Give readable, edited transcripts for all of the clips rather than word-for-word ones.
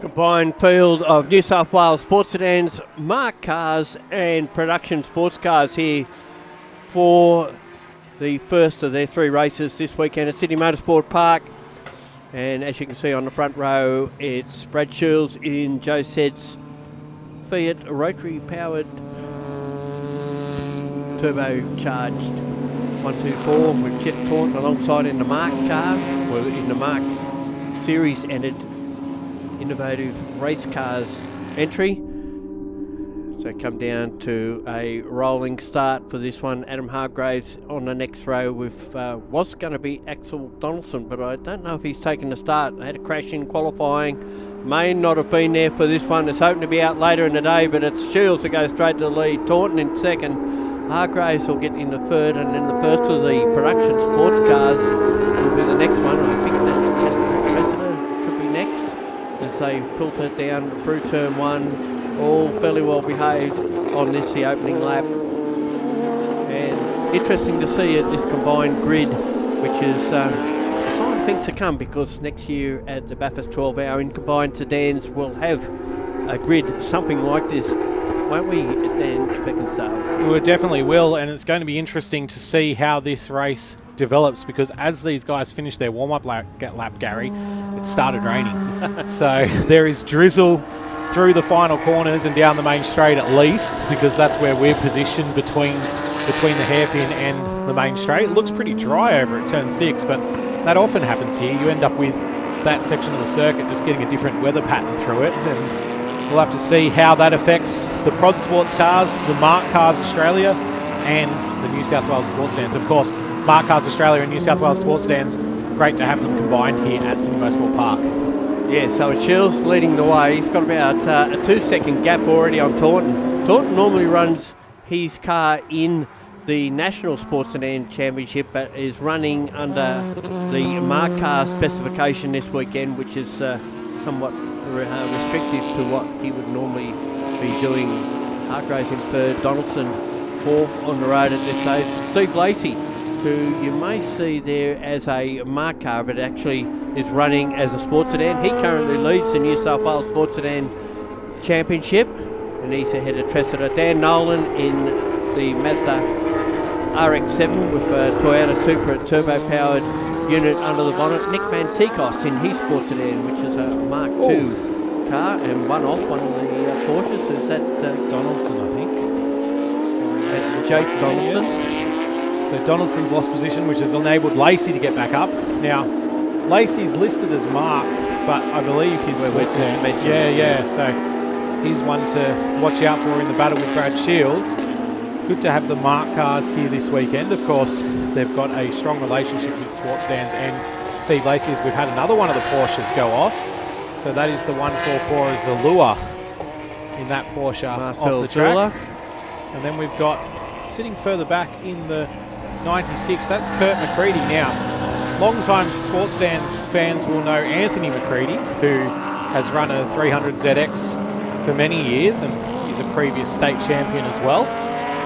Combined field of New South Wales Sports Sedans, Marc Cars and Production Sports Cars here for the first of their three races this weekend at Sydney Motorsport Park. And as you can see on the front row, it's Brad Shields in Joe Sed's Fiat rotary powered turbocharged 124 with Jeff Taunton alongside in the Marc car. We're in the Marc Series entered innovative race cars entry. So come down to a rolling start for this one. Adam Hargraves on the next row with was going to be Axel Donaldson, but I don't know if he's taken the start. They had a crash in qualifying. May not have been there for this one. It's hoping to be out later in the day, but it's Shields that goes straight to the lead. Taunton in second. Hargraves will get in the third, and then the first of the production sports cars will be the next one. I think that's Cressida should be next as they filter down through turn one. All fairly well behaved on this, the opening lap. And interesting to see at this combined grid, which is a sign of things to come, because next year at the Bathurst 12 Hour in combined sedans we'll have a grid something like this, won't we, Dan Beckinsale? We definitely will, and it's going to be interesting to see how this race develops, because as these guys finish their warm-up lap, Gary, it started raining. So there is drizzle through the final corners and down the main straight at least, because that's where we're positioned between the hairpin and the main straight. It looks pretty dry over at turn 6, but that often happens here. You end up with that section of the circuit just getting a different weather pattern through it, and we'll have to see how that affects the Prod Sports cars, the Marc Cars Australia and the New South Wales Sports Sedans. Of course, Marc Cars Australia and New South Wales Sports Sedans, great to have them combined here at Sydney Motorsport Park. Yeah, so it's Shields leading the way. He's got about a 2-second gap already on Taunton. Taunton normally runs his car in the National Sports Sedan Championship, but is running under the Marc Car specification this weekend, which is somewhat restrictive to what he would normally be doing. Hargraves in third, Donaldson fourth on the road at this stage. Steve Lacey, who you may see there as a Marc car, but actually is running as a sports sedan. He currently leads the New South Wales Sports Sedan Championship, and he's ahead of Tressida. Dan Nolan in the Mazda RX-7 with a Toyota Supra turbo-powered unit under the bonnet. Nick Mantikos in his sports sedan, which is a Mark II car, and one of the Porsches. Is that Donaldson, I think. That's Jake Donaldson. Yeah. So Donaldson's lost position, which has enabled Lacey to get back up. Now, Lacey's listed as Mark, but I believe his sports sedan. Yeah. So he's one to watch out for in the battle with Brad Shields. Good to have the Marc cars here this weekend. Of course, they've got a strong relationship with Sports Sedans and Steve Lacey, as we've had another one of the Porsches go off. So that is the 144 Zalua in that Porsche Marcel off the track. Zula. And then we've got, sitting further back in the 96, that's Kurt McCready. Now, long-time Sports Sedans fans will know Anthony McCready, who has run a 300 ZX for many years and is a previous state champion as well.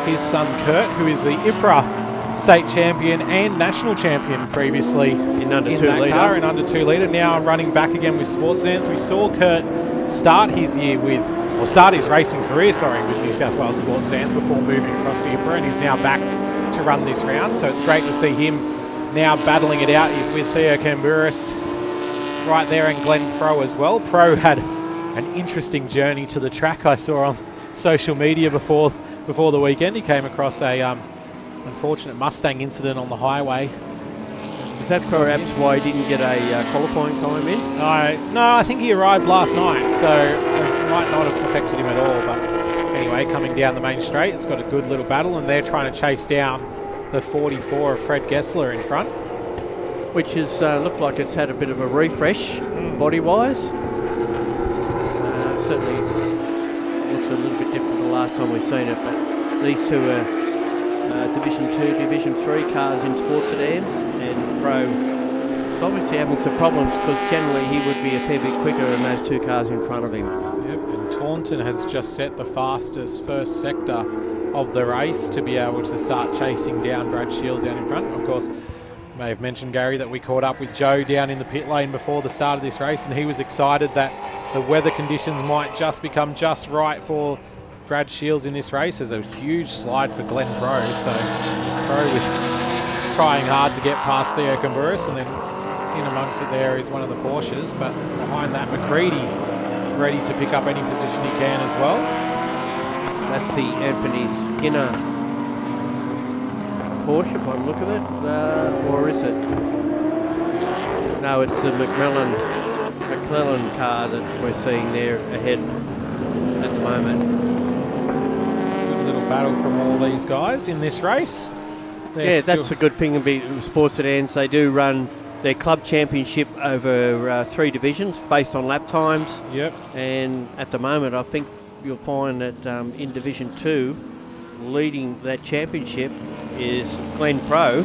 His son Kurt, who is the IPRA state champion and national champion previously in under 2 litre. Car, in under 2 litre, now running back again with Sports Sedans. We saw Kurt start his racing career, with New South Wales Sports Sedans before moving across to IPRA, and he's now back to run this round. So it's great to see him now battling it out. He's with Theo Camburis right there, and Glenn Pro as well. Pro had an interesting journey to the track, I saw on social media before the weekend. He came across a unfortunate Mustang incident on the highway. Is that perhaps why he didn't get a qualifying time in? No, I think he arrived last night, so it might not have affected him at all. But anyway, coming down the main straight, it's got a good little battle, and they're trying to chase down the 44 of Fred Gessler in front. Which has looked like it's had a bit of a refresh body-wise. Certainly looks a little bit different the last time we've seen it, but these two are Division 2, Division 3 cars in sports sedans, and Pro is obviously having some problems because generally he would be a fair bit quicker than those two cars in front of him. Yep, and Taunton has just set the fastest first sector of the race to be able to start chasing down Brad Shields out in front. Of course, you may have mentioned, Gary, that we caught up with Joe down in the pit lane before the start of this race, and he was excited that the weather conditions might just become just right for Brad Shields in this race. There's a huge slide for Glenn Crowe, so Crowe with trying hard to get past Theo Camburis, and then in amongst it there is one of the Porsches, but behind that McCready ready to pick up any position he can as well. That's the Anthony Skinner Porsche by the look of it, or is it? No, it's the McClellan car that we're seeing there ahead at the moment. Good little battle from all these guys in this race. That's a good thing about Sports Sedans. They do run their club championship over 3 divisions based on lap times. Yep. And at the moment, I think you'll find that in Division 2, leading that championship is Glenn Crowe,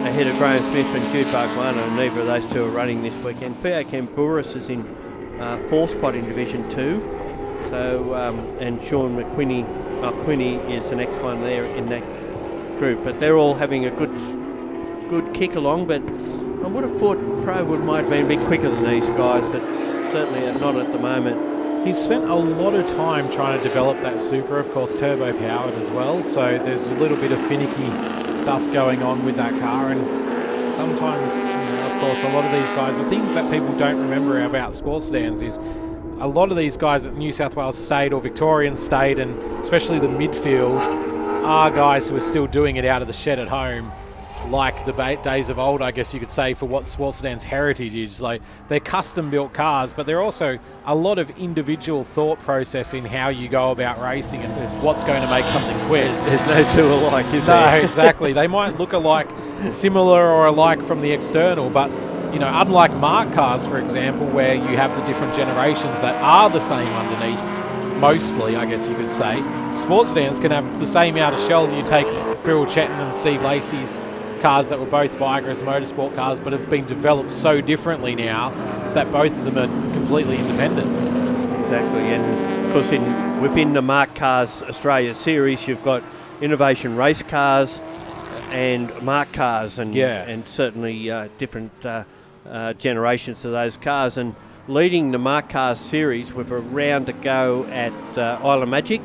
ahead of Graham Smith and Jude Barguana, and neither of those two are running this weekend. Theo Camburis is in 4th spot in Division 2. So, and Sean McQuinney is the next one there in that group. But they're all having a good kick along, but I would have thought Pro might have been a bit quicker than these guys, but certainly not at the moment. He's spent a lot of time trying to develop that Supra, of course, turbo powered as well, so there's a little bit of finicky stuff going on with that car, and sometimes, of course, a lot of these guys, the things that people don't remember about sports sedans is a lot of these guys at New South Wales State or Victorian State, and especially the midfield, are guys who are still doing it out of the shed at home, like the days of old, I guess you could say, for what sports sedan's heritage is. Like, they're custom-built cars, but they're also a lot of individual thought process in how you go about racing and what's going to make something quick. There's no two alike, is there? No, exactly. They might look alike, similar or alike from the external, but unlike Marc Cars, for example, where you have the different generations that are the same underneath, mostly, I guess you could say, sports sedans can have the same outer shell. You take Bill Chetton and Steve Lacey's cars that were both Viagra's motorsport cars, but have been developed so differently now that both of them are completely independent. Exactly, and of course within the Marc Cars Australia series, you've got Innovation Race Cars and Marc Cars, and certainly different generations of those cars. And leading the Marc Cars series with a round to go at Isle of Magic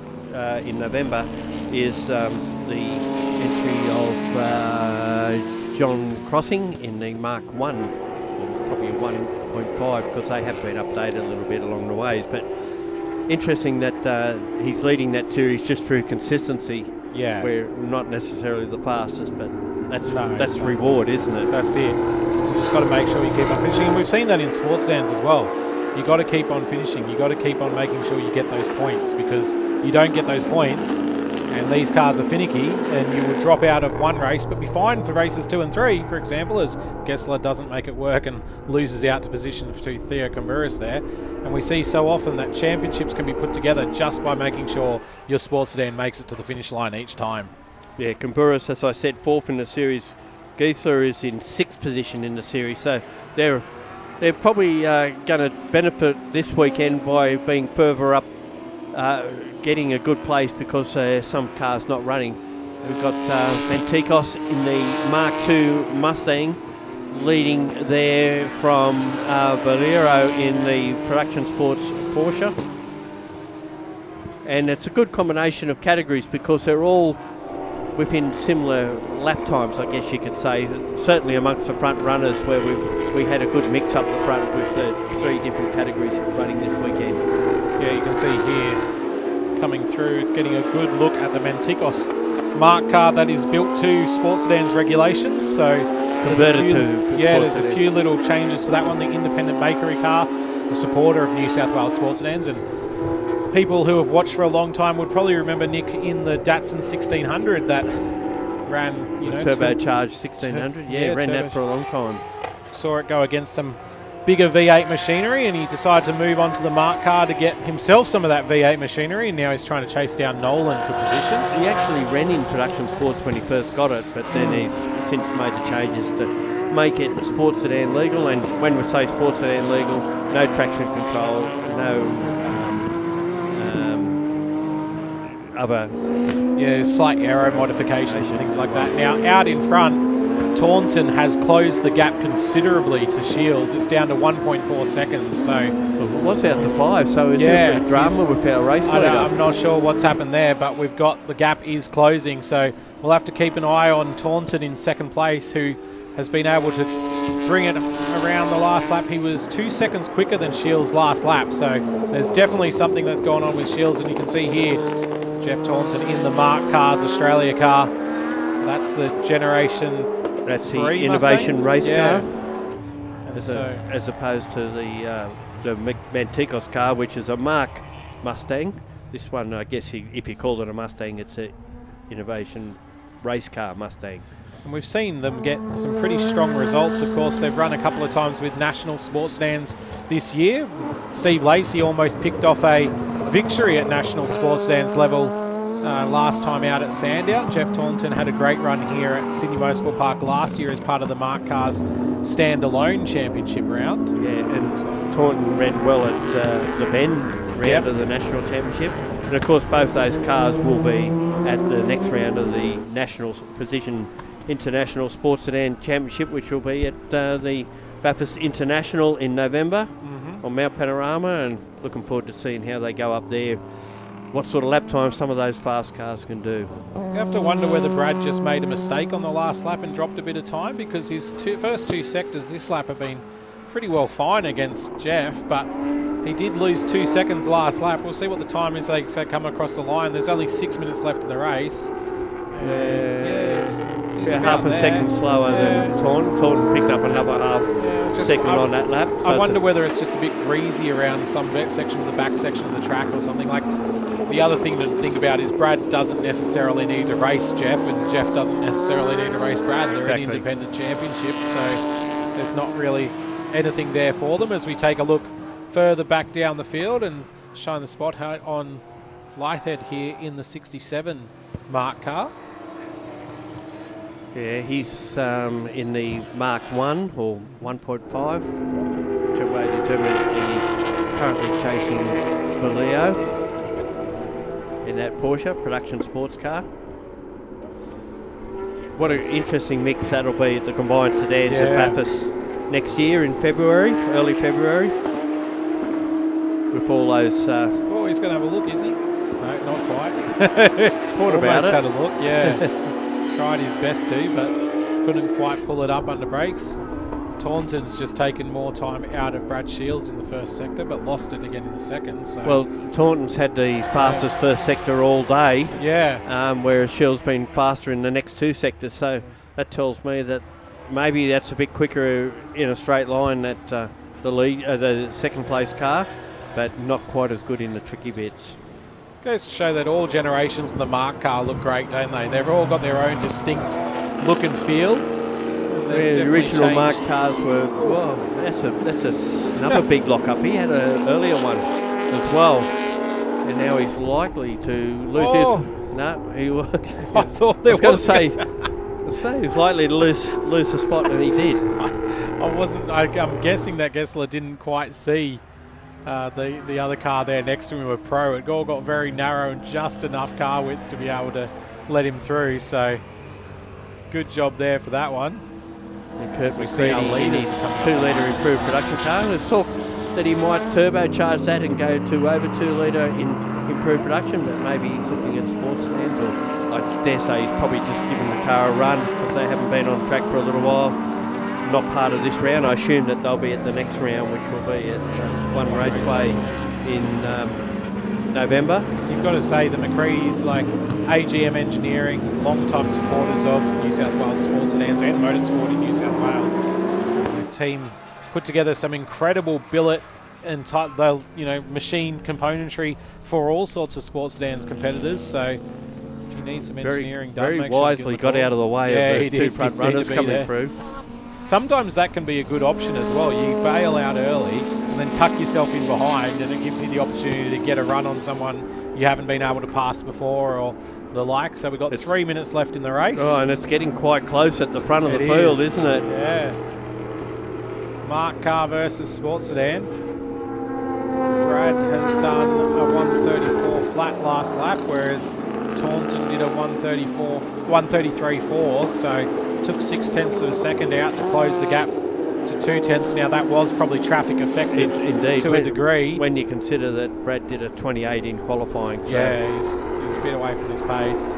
in November is the entry of John Crossing in the Mark 1, or probably 1.5, because they have been updated a little bit along the ways. But interesting that he's leading that series just through consistency. Yeah, we're not necessarily the fastest, but that's reward, isn't it? That's it. You just got to make sure you keep on finishing. And we've seen that in sports sedans as well. You got to keep on finishing. You got to keep on making sure you get those points, because you don't get those points, and these cars are finicky, and you will drop out of one race but be fine for races 2 and 3, for example, as Gessler doesn't make it work and loses out to position to Theo Camburis there. And we see so often that championships can be put together just by making sure your sports sedan makes it to the finish line each time. Yeah, Camburis, as I said, 4th in the series. Gessler is in 6th position in the series, so they're probably going to benefit this weekend by being further up, getting a good place, because some cars not running. We've got Mantikos in the Mark II Mustang, leading there from Valero in the Production Sports Porsche. And it's a good combination of categories, because they're all within similar lap times, I guess you could say. Certainly amongst the front runners, where we had a good mix up the front with the 3 different categories running this weekend. Yeah, you can see here coming through, getting a good look at the Mantikos Mark car that is built to sports sedans regulations. So there's a few little changes to that one. The independent bakery car, a supporter of New South Wales sports sedans, and people who have watched for a long time would probably remember Nick in the Datsun 1600 that ran, turbocharged 1600. Ran that for a long time. Saw it go against some bigger V8 machinery, and he decided to move on to the Mark car to get himself some of that V8 machinery, and now he's trying to chase down Nolan for position. He actually ran in Production Sports when he first got it, but then he's since made the changes to make it sports sedan legal. And when we say sports sedan legal, no traction control, no other slight aero modifications and things like that. Now out in front, Taunton has closed the gap considerably to Shields. It's down to 1.4 seconds. So it was out to 5, so is there a bit of drama with our race leader? I'm not sure what's happened there, but we've got the gap is closing. So we'll have to keep an eye on Taunton in second place, who has been able to bring it around the last lap. He was 2 seconds quicker than Shields last lap. So there's definitely something that's going on with Shields. And you can see here, Jeff Taunton in the Marc Cars Australia car. That's the generation. That's the innovation race car, so as opposed to the Manticos car, which is a Marc Mustang. This one, I guess, if you call it a Mustang, it's a innovation race car Mustang. And we've seen them get some pretty strong results. Of course, they've run a couple of times with National Sports Sedans this year. Steve Lacey almost picked off a victory at National Sports Sedans level last time out at Sandown. Jeff Taunton had a great run here at Sydney Motorsport Park last year as part of the Marc Cars standalone championship round. Yeah, and Taunton ran well at the Bend round of the national championship. And of course, both those cars will be at the next round of the National Position International Sports Sedan Championship, which will be at the Bathurst International in November on Mount Panorama, and looking forward to seeing how they go up there. What sort of lap time some of those fast cars can do. You have to wonder whether Brad just made a mistake on the last lap and dropped a bit of time, because his first 2 sectors this lap have been pretty well fine against Jeff, but he did lose 2 seconds last lap. We'll see what the time is they come across the line. There's only 6 minutes left in the race. He's about half a second slower than Taunton. Taunton picked up another half second on that lap. So I wonder whether it's just a bit greasy around some section of the back section of the track or something. Like, the other thing to think about is Brad doesn't necessarily need to race Jeff, and Jeff doesn't necessarily need to race Brad. They're in independent championships, so there's not really anything there for them. As we take a look further back down the field and shine the spotlight on Lythead here in the 67 Marc car. Yeah, he's in the Mark 1 or 1.5, whichever way determined, and he's currently chasing Baleo in that Porsche production sports car. What an interesting mix that'll be at the combined sedans at Bathurst next year in February, early February, with all those... oh, he's going to have a look, is he? No, not quite. Thought about it. Had a look, tried his best to, but couldn't quite pull it up under brakes. Taunton's just taken more time out of Brad Shields in the first sector, but lost it again in the second. So. Well, Taunton's had the fastest first sector all day, whereas Shields been faster in the next 2 sectors. So that tells me that maybe that's a bit quicker in a straight line at the second place car, but not quite as good in the tricky bits. Goes to show that all generations of the Marc car look great, don't they? They've all got their own distinct look and feel. The original Marc cars were, well, that's another big lock-up. He had an earlier one as well, and now he's likely to lose his... No, he was... I thought there was... I was going to say he's likely to lose the spot, and he did. I'm guessing that Gessler didn't quite see the other car there next to him, a Pro. It all got very narrow and just enough car width to be able to let him through, so good job there for that one. And Kurt McCready in his 2-litre improved production car. There's talk that he might turbocharge that and go to over 2-litre in improved production, but maybe he's looking at sports sedans, or I dare say he's probably just giving the car a run because they haven't been on track for a little while. Not part of this round. I assume that they'll be at the next round, which will be at One Raceway in November. You've got to say the McCready's, like AGM Engineering, long-time supporters of New South Wales Sports Sedans and motorsport in New South Wales. The team put together some incredible billet and machine componentry for all sorts of sports sedans competitors. So if you need some engineering done, very wisely got out of the way of the 2 front runners coming through. Sometimes that can be a good option as well. You bail out early and then tuck yourself in behind, and it gives you the opportunity to get a run on someone you haven't been able to pass before or the like. So we've got 3 minutes left in the race. Oh, and it's getting quite close at the front of the field, isn't it? Yeah. Marc car versus sports sedan. Brad has done a 134 flat last lap, whereas Taunton did a 133.4, so took 0.6 of a second out to close the gap to 0.2. Now that was probably traffic affected Indeed, to a degree. When you consider that Brad did a 28 in qualifying. So yeah, he's a bit away from his pace.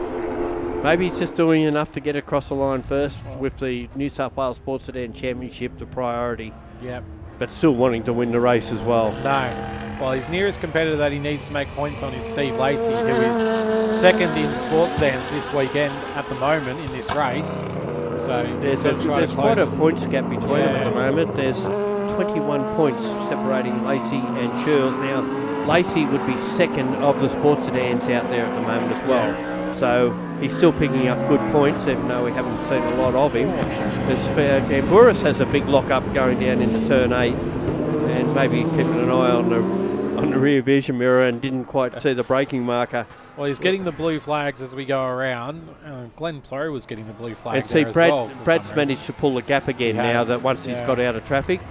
Maybe he's just doing enough to get across the line first, with the New South Wales Sports Sedan Championship the priority. Yep. But still wanting to win the race as well. No. Well, his nearest competitor that he needs to make points on is Steve Lacey, who is second in sports sedans this weekend at the moment in this race. So there's quite a points gap between them at the moment. There's 21 points separating Lacey and Shirls. Now, Lacey would be second of the sports sedans out there at the moment as well. Yeah. So he's still picking up good points, even though we haven't seen a lot of him. Gamburis has a big lock-up going down into turn 8, and maybe keeping an eye on the rear vision mirror and didn't quite see the braking marker. Well, he's getting the blue flags as we go around. Glenn Plow was getting the blue flag. And see, Brad's managed to pull the gap again now that once he's got out of traffic.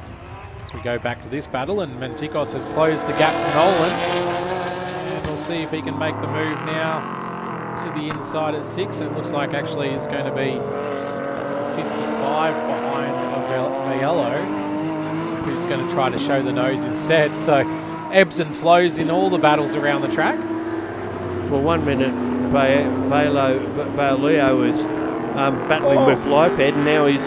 As we go back to this battle, and Mentikos has closed the gap to Nolan. And we'll see if he can make the move now to the inside at 6. It looks like actually it's going to be 55 behind Aiello, who's going to try to show the nose instead. So ebbs and flows in all the battles around the track. Well, 1 minute Baileo was battling with Lifehead, and now he's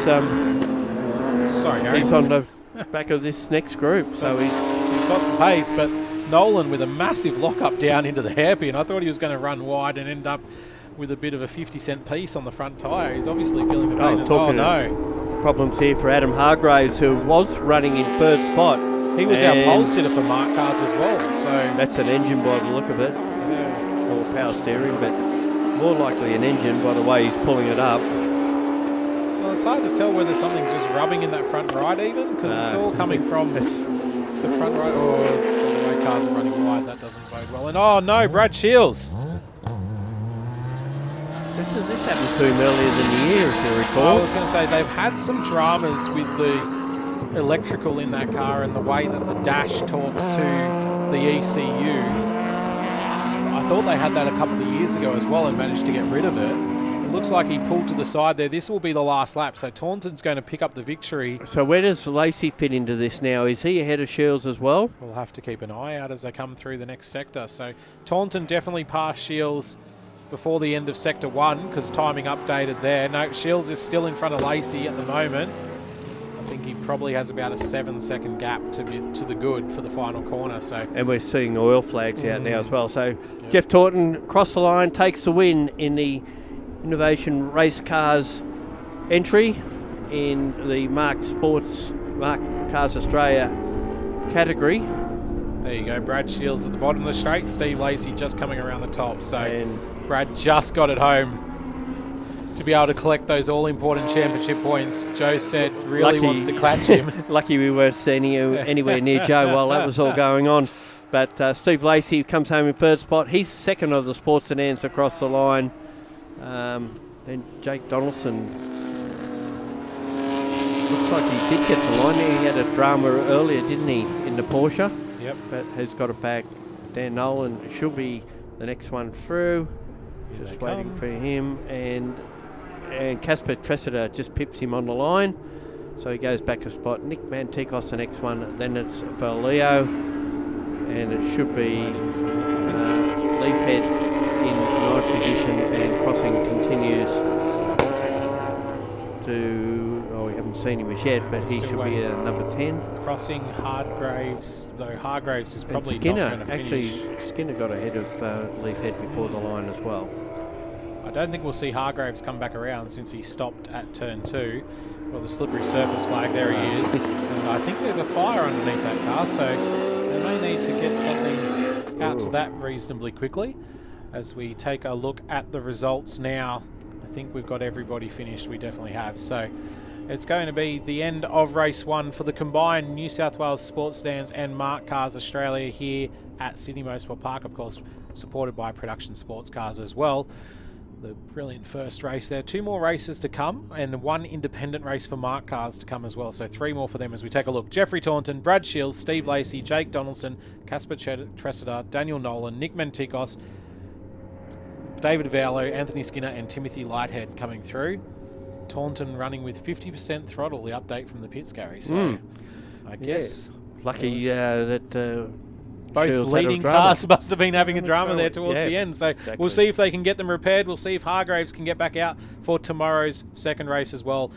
he's on the back of this next group. So he's got some pace, but Nolan with a massive lock-up down into the hairpin. I thought he was going to run wide and end up with a bit of a 50-cent piece on the front tyre. He's obviously feeling the pain as well. No. Problems here for Adam Hargraves, who was running in third spot. He was our pole sitter for Marc Cars as well. So that's an engine by the look of it. Or power steering, but more likely an engine by the way he's pulling it up. Well, it's hard to tell whether something's just rubbing in that front right even, because it's all coming from the front right, or the way cars are running wide. That doesn't bode well. And oh no, Brad Shields. This happened to him earlier in the year, if you recall. I was going to say they've had some dramas with the electrical in that car and the way that the dash talks to the ECU. I thought they had that a couple of years ago as well and managed to get rid of it. It looks like he pulled to the side there. This will be the last lap, so Taunton's going to pick up the victory. So where does Lacey fit into this now? Is he ahead of Shields as well? We'll have to keep an eye out as they come through the next sector. So Taunton definitely passed Shields before the end of Sector 1 because timing updated there. No, Shields is still in front of Lacey at the moment. I think he probably has about a 7-second gap to the good for the final corner. So, and we're seeing oil flags out now as well. So Jeff Taunton crossed the line, takes the win in the Innovation Race Cars entry in the Marc Cars Australia category. There you go, Brad Shields at the bottom of the straight, Steve Lacey just coming around the top. So Brad just got it home to be able to collect those all-important championship points. Joe said really wants to clutch him. Lucky we weren't seeing you anywhere near Joe while that was all going on. But Steve Lacey comes home in third spot. He's second of the sports sedans across the line. Then Jake Donaldson looks like he did get the line there. He had a drama earlier, didn't he, in the Porsche? Yep. But has got it back. Dan Nolan should be the next one through. Just waiting for him. And Casper Tressida just pips him on the line. So he goes back a spot. Nick Mantikos the next one. Then it's Valeo. And it should be Leafhead in ninth position, and crossing continues to, we haven't seen him as yet, but he should be number 10. Crossing Hargraves, though Hargraves is probably Skinner, not going to finish. Actually, Skinner got ahead of Leafhead before the line as well. I don't think we'll see Hargraves come back around since he stopped at turn 2. Well, the slippery surface flag, there he is. And I think there's a fire underneath that car, so they may need to get something out to that reasonably quickly. As we take a look at the results now, I think we've got everybody finished. We definitely have. So it's going to be the end of race 1 for the combined New South Wales Sports Sedans and Marc Cars Australia here at Sydney Motorsport Park, of course, supported by Production Sports Cars as well. The brilliant first race there. 2 more races to come and 1 independent race for Marc Cars to come as well. So 3 more for them as we take a look. Jeffrey Taunton, Brad Shields, Steve Lacey, Jake Donaldson, Casper Tressida, Daniel Nolan, Nick Mentikos, David Vowlo, Anthony Skinner and Timothy Lighthead coming through. Taunton running with 50% throttle, the update from the pits, Gary. So I guess lucky that both Shields leading cars must have been having a drama there towards the end. So exactly. We'll see if they can get them repaired. We'll see if Hargraves can get back out for tomorrow's second race as well.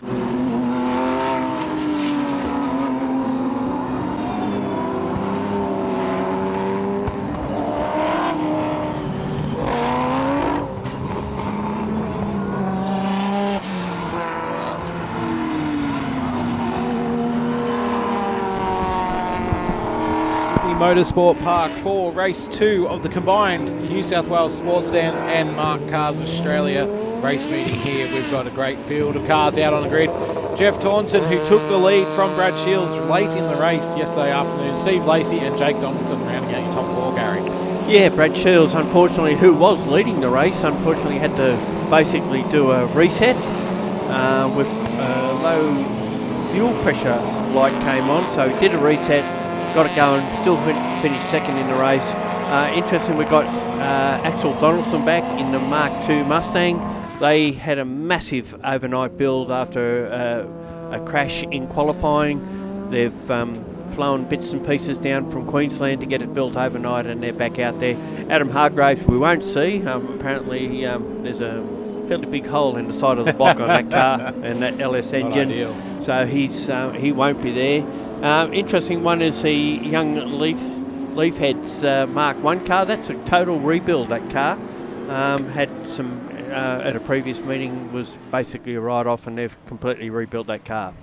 Motorsport Park for race 2 of the combined New South Wales Sports Sedans and Marc Cars Australia race meeting here. We've got a great field of cars out on the grid. Jeff Taunton, who took the lead from Brad Shields late in the race yesterday afternoon. Steve Lacey and Jake Donaldson rounding out your top 4, Gary. Yeah, Brad Shields, unfortunately, who was leading the race, unfortunately had to basically do a reset with low fuel pressure light came on, so he did a reset. Got it going, still finished second in the race. Interesting, we got Axel Donaldson back in the Mark II Mustang. They had a massive overnight build after a crash in qualifying. They've flown bits and pieces down from Queensland to get it built overnight, and they're back out there. Adam Hargraves we won't see. Apparently there's a fairly big hole in the side of the block on that car and that LS engine. So he won't be there. Interesting one is the young Leafhead's Mark I car. That's a total rebuild, that car. Had some, at a previous meeting, was basically a write-off, and they've completely rebuilt that car.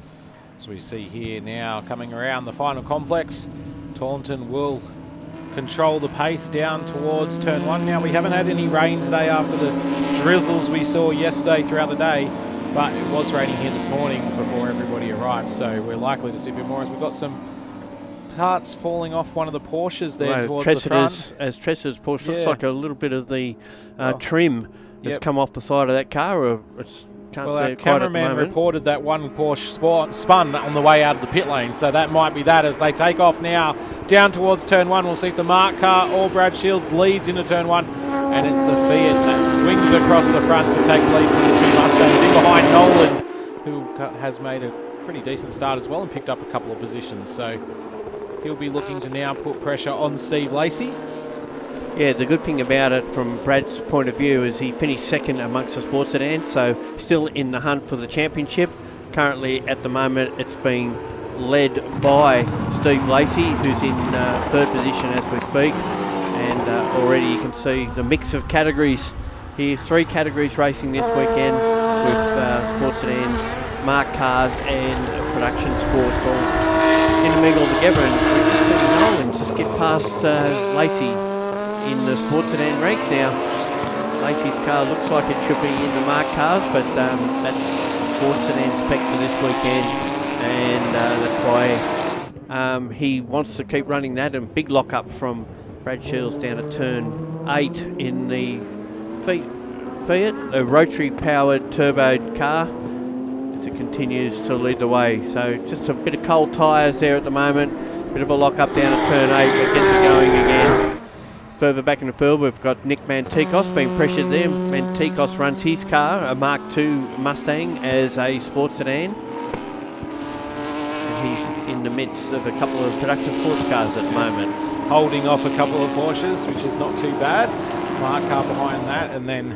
So we see here now, coming around the final complex, Taunton will control the pace down towards turn 1. Now, we haven't had any rain today after the drizzles we saw yesterday throughout the day. But it was raining here this morning before everybody arrived, so we're likely to see a bit more as we've got some parts falling off one of the Porsches there towards the front. As Tressa's Porsche, looks like a little bit of the trim has come off the side of that car. Or it's, can't see our it quite at the cameraman moment. reported that one Porsche spun on the way out of the pit lane, so that might be that as they take off now down towards turn 1. We'll see if the Marc car or Brad Shields leads into turn 1, and it's the Fiat that swings across the front to take lead from the 2 Mustangs in behind Nolan, who has made a pretty decent start as well and picked up a couple of positions. So he'll be looking to now put pressure on Steve Lacey. Yeah, the good thing about it from Brad's point of view is he finished second amongst the sports sedans, so still in the hunt for the championship. Currently, at the moment, it's being led by Steve Lacey, who's in third position as we speak. And already you can see the mix of categories here. 3 categories racing this weekend with sports sedans, Marc Cars and production sports all intermingled together. And we just see Nolan just get past Lacey in the sports sedan ranks now. Lacey's car looks like it should be in the Marc Cars, but that's sports sedan spec for this weekend, and that's why he wants to keep running that. And big lock up from Brad Shields down at turn 8 in the Fiat, a rotary powered turboed car, as it continues to lead the way. So just a bit of cold tyres there at the moment, bit of a lock up down at turn 8, but gets it going again. Further back in the field, we've got Nick Mantikos being pressured there. Mantikos runs his car, a Mark II Mustang, as a sports sedan. And he's in the midst of a couple of production sports cars at the moment. Holding off a couple of Porsches, which is not too bad. Marc car behind that, and then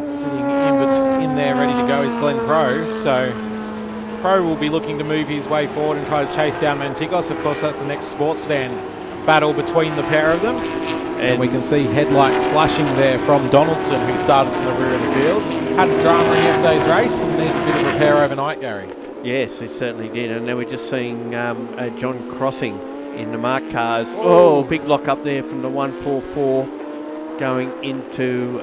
sitting in there ready to go is Glenn Pro. So Pro will be looking to move his way forward and try to chase down Mantikos. Of course, that's the next sports sedan battle between the pair of them. And we can see headlights flashing there from Donaldson, who started from the rear of the field. Had a drama in yesterday's race and needed a bit of repair overnight, Gary. Yes, it certainly did. And now we're just seeing John Crossing in the Marc Cars. Oh, big lock up there from the 144 going into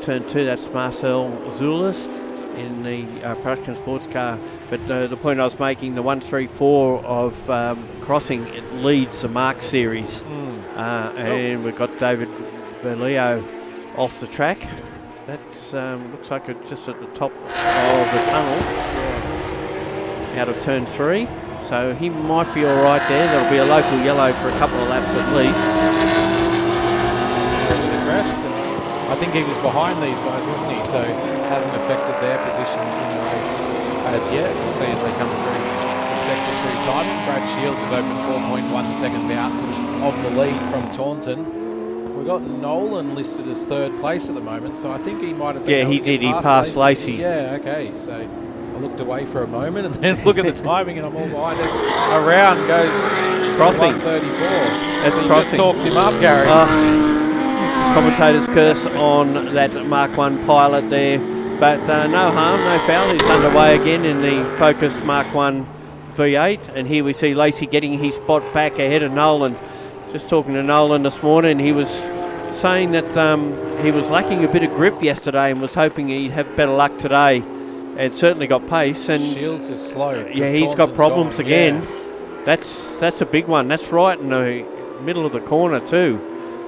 turn 2. That's Marcel Zulis in the production sports car. But the point I was making, the 134 of Crossing, it leads the Mark series. And we've got David Berlio off the track. That looks like it's just at the top of the tunnel, out of turn 3. So he might be all right there. There'll be a local yellow for a couple of laps at least. I think he was behind these guys, wasn't he? So it hasn't affected their positions in the race as yet. We'll see as they come through the Sector 2 timing. Brad Shields is open 4.1 seconds out of the lead from Taunton. We've got Nolan listed as third place at the moment, so I think he might have been Yeah, he did. He passed Lacey. Yeah, okay. So I looked away for a moment and then look at the timing and I'm all behind us. Around goes crossing. 134. That's so you crossing. just talked him up, Gary. Commentator's curse on that Mark 1 pilot there. But no harm, no foul. He's underway again in the focused Mark 1 V8. And here we see Lacey getting his spot back ahead of Nolan. Just talking to Nolan this morning, he was saying that he was lacking a bit of grip yesterday and was hoping he'd have better luck today. And certainly got pace. And Shields is slow. Yeah, he's got problems again. Yeah. That's a big one. That's right in the middle of the corner too.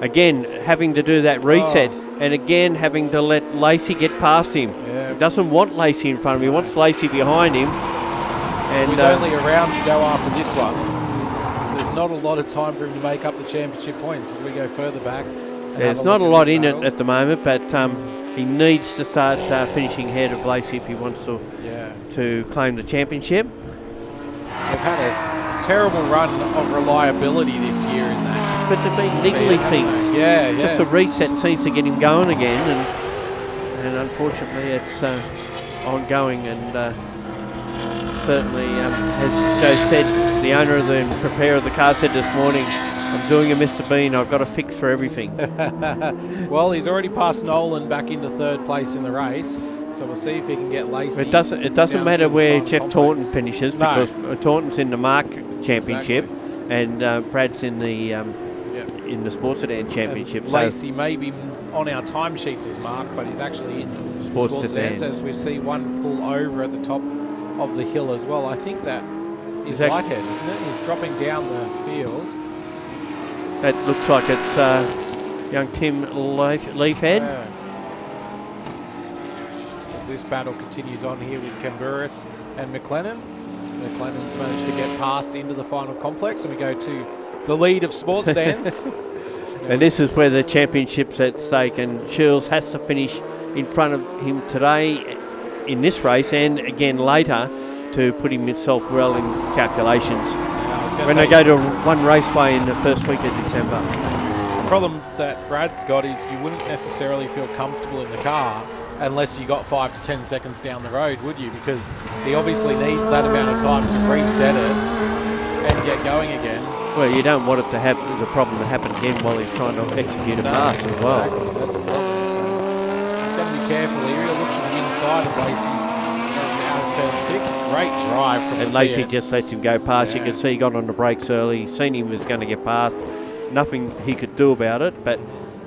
Again, having to do that reset, and again having to let Lacey get past him. Yeah. He doesn't want Lacey in front of him. He wants Lacey behind him. And with only a round to go after this one, there's not a lot of time for him to make up the championship points as we go further back. There's not a lot in it at the moment, but he needs to start finishing ahead of Lacey if he wants to claim the championship. They've had a terrible run of reliability this year in that. But they've been niggly things. Yeah. Just a reset seems to get him going again, and unfortunately it's ongoing. And certainly, as Joe said, the owner of the preparer of the car said this morning, I'm doing a Mr. Bean, I've got a fix for everything. Well, he's already passed Nolan back into third place in the race, so we'll see if he can get Lacey. It doesn't matter where Jeff Taunton finishes, because Taunton's in the Mark Championship, and Brad's in the Sports Sedan Championship. Lacey may be on our timesheets as Mark, but he's actually in Sports Sedans, as we see one pull over at the top of the hill as well. I think that is Lighthead, isn't it? He's dropping down the field. That looks like it's young Tim Leafhead. As this battle continues on here with Camburis and McLennan. McLennan's managed to get past into the final complex, and we go to the lead of Sports Sedans. And this is where the championship's at stake, and Shields has to finish in front of him today in this race and again later to put himself well in calculations when they go to one raceway in the first week of December. The problem that Brad's got is you wouldn't necessarily feel comfortable in the car unless you got 5 to 10 seconds down the road, would you? Because he obviously needs that amount of time to reset it and get going again. Well, you don't want it to have the problem to happen again while he's trying to execute a pass as well. Exactly, that's the problem. So he's got to be careful here. He'll look to the inside of Lacey out of turn 6. Great drive from and Lacey just lets him go past. You can see he got on the brakes early. Seen him was going to get past. Nothing he could do about it, but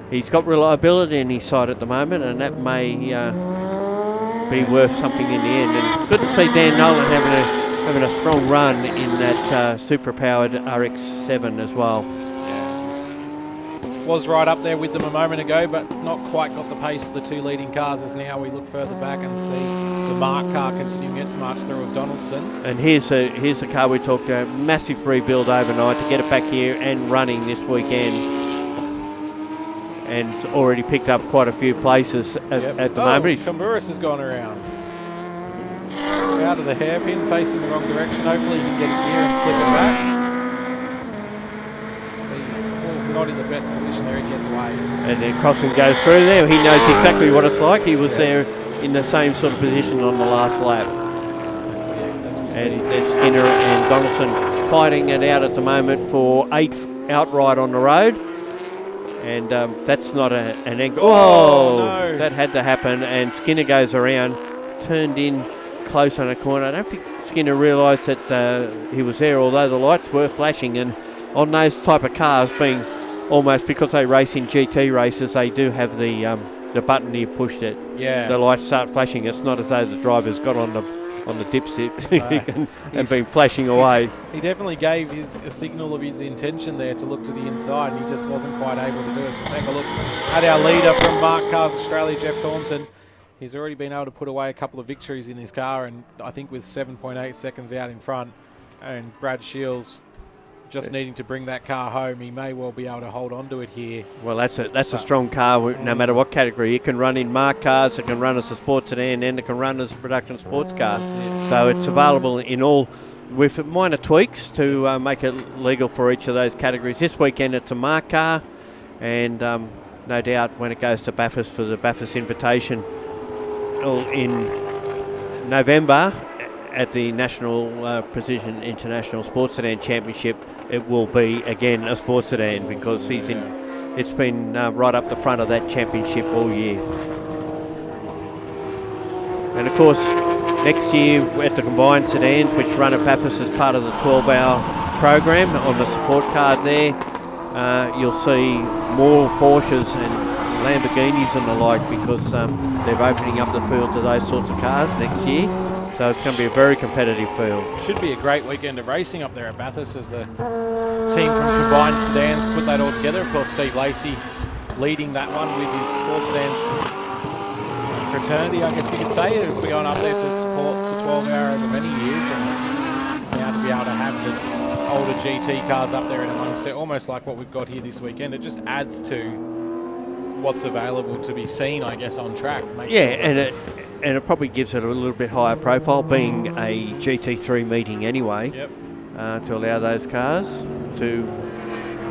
he's got reliability in his side at the moment, and that may be worth something in the end. And good to see Dan Nolan having a strong run in that super-powered RX-7 as well. Yeah, was right up there with them a moment ago, but not quite got the pace of the two leading cars, as now we look further back and see the Mark car continuing its march through of Donaldson. And here's the car we talked about. Massive rebuild overnight to get it back here and running this weekend. And it's already picked up quite a few places at the moment. Camburis has gone around. Out of the hairpin, facing the wrong direction. Hopefully he can get it here and flip it back. So he's not in the best position there, he gets away. And the crossing goes through there. He knows exactly what it's like. He was there in the same sort of position on the last lap. That's it, as we see. And there's Skinner and Donaldson fighting it out at the moment for 8th outright on the road. And that's not an angle. Oh, no. That had to happen. And Skinner goes around, turned in close on a corner. I don't think Skinner realised that he was there, although the lights were flashing. And on those type of cars, being almost because they race in GT races, they do have the button you pushed it. Yeah. The lights start flashing. It's not as though the driver's got on the dipstick and been flashing away. He definitely gave a signal of his intention there to look to the inside, and he just wasn't quite able to do it. So we'll take a look at our leader from Marc Cars Australia, Jeff Taunton. He's already been able to put away a couple of victories in his car, and I think with 7.8 seconds out in front. And Brad Shields just needing to bring that car home. He may well be able to hold on to it here. Well, that's a strong car, no matter what category. It can run in Marc Cars, it can run as a sports sedan, and it can run as a production sports car. So it's available in all, with minor tweaks to make it legal for each of those categories. This weekend it's a Marc car, and no doubt when it goes to Bathurst for the Bathurst Invitation in November at the National Precision International Sports Sedan Championship, it will be again a sports sedan, because it's been right up the front of that championship all year. And of course, next year at the combined sedans, which run at Bathurst as part of the 12-hour program, on the support card there, you'll see more Porsches and Lamborghinis and the like, because they're opening up the field to those sorts of cars next year. So it's going to be a very competitive field. Should be a great weekend of racing up there at Bathurst as the team from Combined Sedans put that all together. Of course, Steve Lacey leading that one with his sports sedans fraternity, I guess you could say. We've gone up there to support the 12-hour over many years, and now to be able to have the older GT cars up there and amongst it, almost like what we've got here this weekend. It just adds to what's available to be seen, I guess, on track. And it probably gives it a little bit higher profile, being a GT3 meeting anyway, to allow those cars to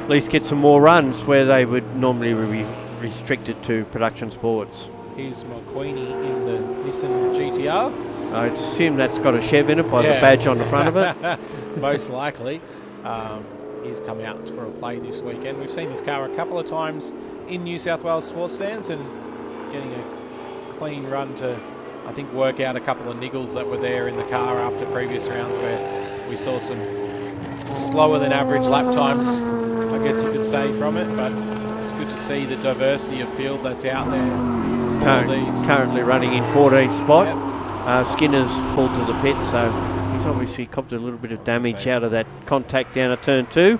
at least get some more runs where they would normally be restricted to production sports. Here's McQueenie in the Nissan GTR. I assume that's got a Chev in it by the badge on the front of it. Most likely. He's come out for a play this weekend. We've seen this car a couple of times in New South Wales sports stands, and getting a clean run to, I think, work out a couple of niggles that were there in the car after previous rounds where we saw some slower than average lap times, I guess you could say, from it. But it's good to see the diversity of field that's out there. Currently running in 14th spot. Skinner's pulled to the pit, so he's obviously copped a little bit of damage out of that contact down at turn 2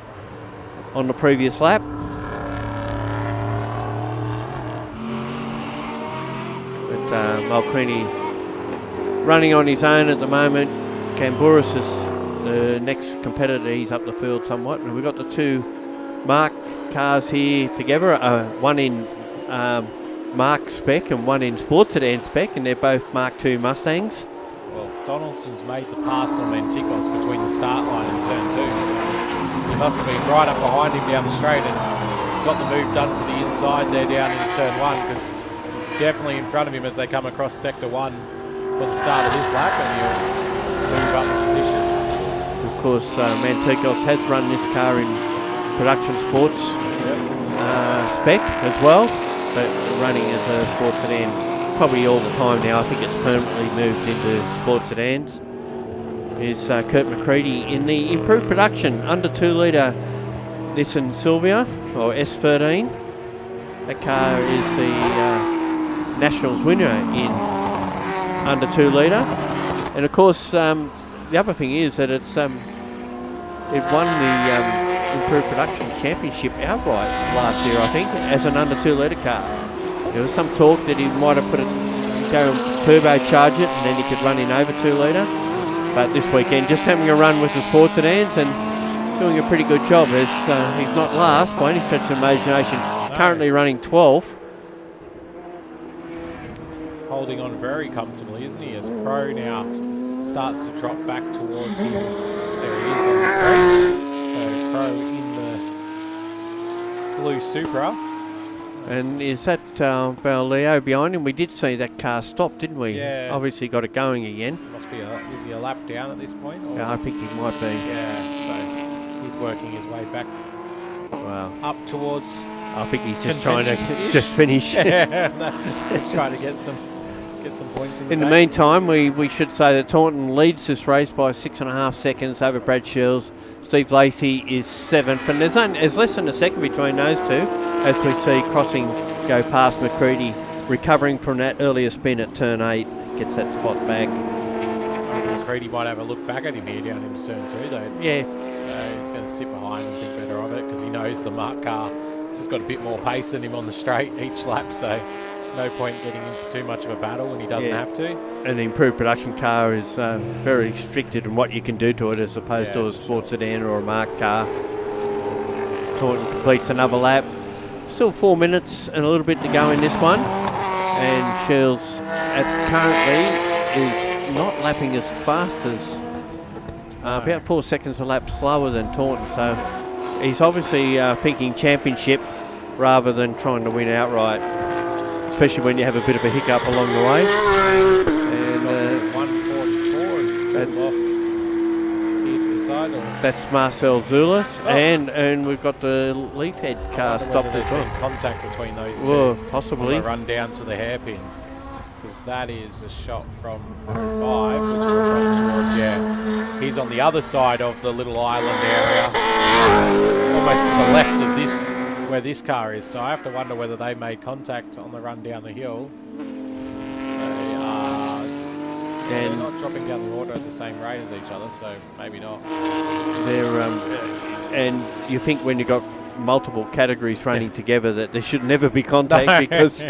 on the previous lap. But Malquini running on his own at the moment. Camburis is the next competitor. He's up the field somewhat, and we've got the two Marc cars here together, one in Marc spec and one in sports sedan spec, and they're both Mark II Mustangs. Well, Donaldson's made the pass on Menticos between the start line and turn 2, so he must have been right up behind him down the straight and got the move done to the inside there down in turn 1, because he's definitely in front of him as they come across sector 1 for the start of this lap, and he'll move up the position. Of course, Menticos has run this car in production sports spec as well, but running as a sports sedan probably all the time now. I think it's permanently moved into sports sedans. Is Kurt McCready in the improved production under 2 litre Nissan Silvia, or S13. That car is the Nationals winner in under 2 litre. And of course, the other thing is that it won the improved production championship outright last year, I think, as an under 2 litre car. There was some talk that he might have go and turbocharge it and then he could run in over 2 litre. But this weekend, just having a run with the sports sedans and doing a pretty good job. As he's not last by any stretch of imagination, currently running 12th. Holding on very comfortably, isn't he? As Pro now starts to drop back towards him. There he is on the straight. So Pro in the blue Supra. And is that Leo behind him? We did see that car stop, didn't we? Yeah. Obviously got it going again. Must be is he a lap down at this point? Or? Yeah, I think he might be. Yeah, so he's working his way back. Wow. Up towards. I think he's just trying to just finish. Yeah, he's trying to get some points in the game. Meantime, we should say that Taunton leads this race by 6.5 seconds over Brad Shields. Steve Lacey is 7th, and there's less than a second between those two, as we see Crossing go past McCready, recovering from that earlier spin at turn 8, gets that spot back. McCready might have a look back at him here down into turn 2 though. Yeah. He's going to sit behind and think better of it, because he knows the Marc car has just got a bit more pace than him on the straight each lap, so no point getting into too much of a battle when he doesn't have to. An improved production car is very restricted in what you can do to it, as opposed to a sports sedan or a Marc car. Taunton completes another lap. Still 4 minutes and a little bit to go in this one. And Shields currently is not lapping as fast as about 4 seconds a lap slower than Taunton. So he's obviously thinking championship rather than trying to win outright, especially when you have a bit of a hiccup along the way. And 144 and spilled off here to the side. That's Marcel Zulis, and we've got the Leafhead car stopped as well. Been contact between those two. Well, possibly. We'll run down to the hairpin, because that is a shot from 05, which is across towards, he's on the other side of the little island area, almost to the left of this, where this car is. So I have to wonder whether they made contact on the run down the hill. They're not dropping down the order at the same rate as each other, so maybe not. They're and you think when you've got multiple categories running together that there should never be contact because,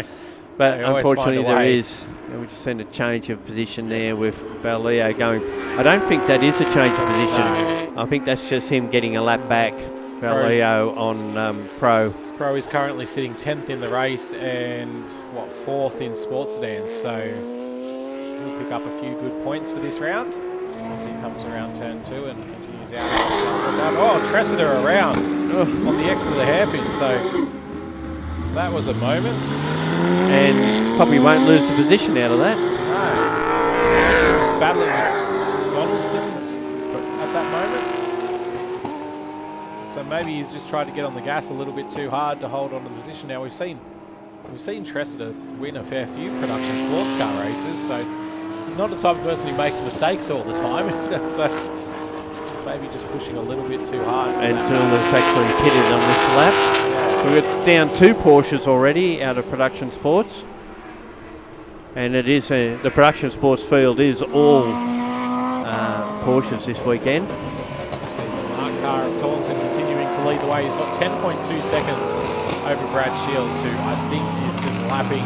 but unfortunately there is. And we just seen a change of position there with Valeo going. I don't think that is a change of position. I think that's just him getting a lap back. Valeo on Pro. Pro is currently sitting 10th in the race and 4th in Sports Sedans, so he'll pick up a few good points for this round as he comes around turn 2 and continues out. Oh, Tressida around on the exit of the hairpin, so that was a moment. And probably won't lose the position out of that. No. He's battling with Donaldson at that moment. So maybe he's just tried to get on the gas a little bit too hard to hold on to the position. Now we've seen Tressida win a fair few production sports car races, so he's not the type of person who makes mistakes all the time. So maybe just pushing a little bit too hard. And Zula's actually pitted on this lap. So we're down 2 Porsches already out of production sports. And it is the production sports field is all Porsches this weekend. You see the Marc Cars of Taunton continuing to lead the way. He's got 10.2 seconds over Brad Shields, who I think is just lapping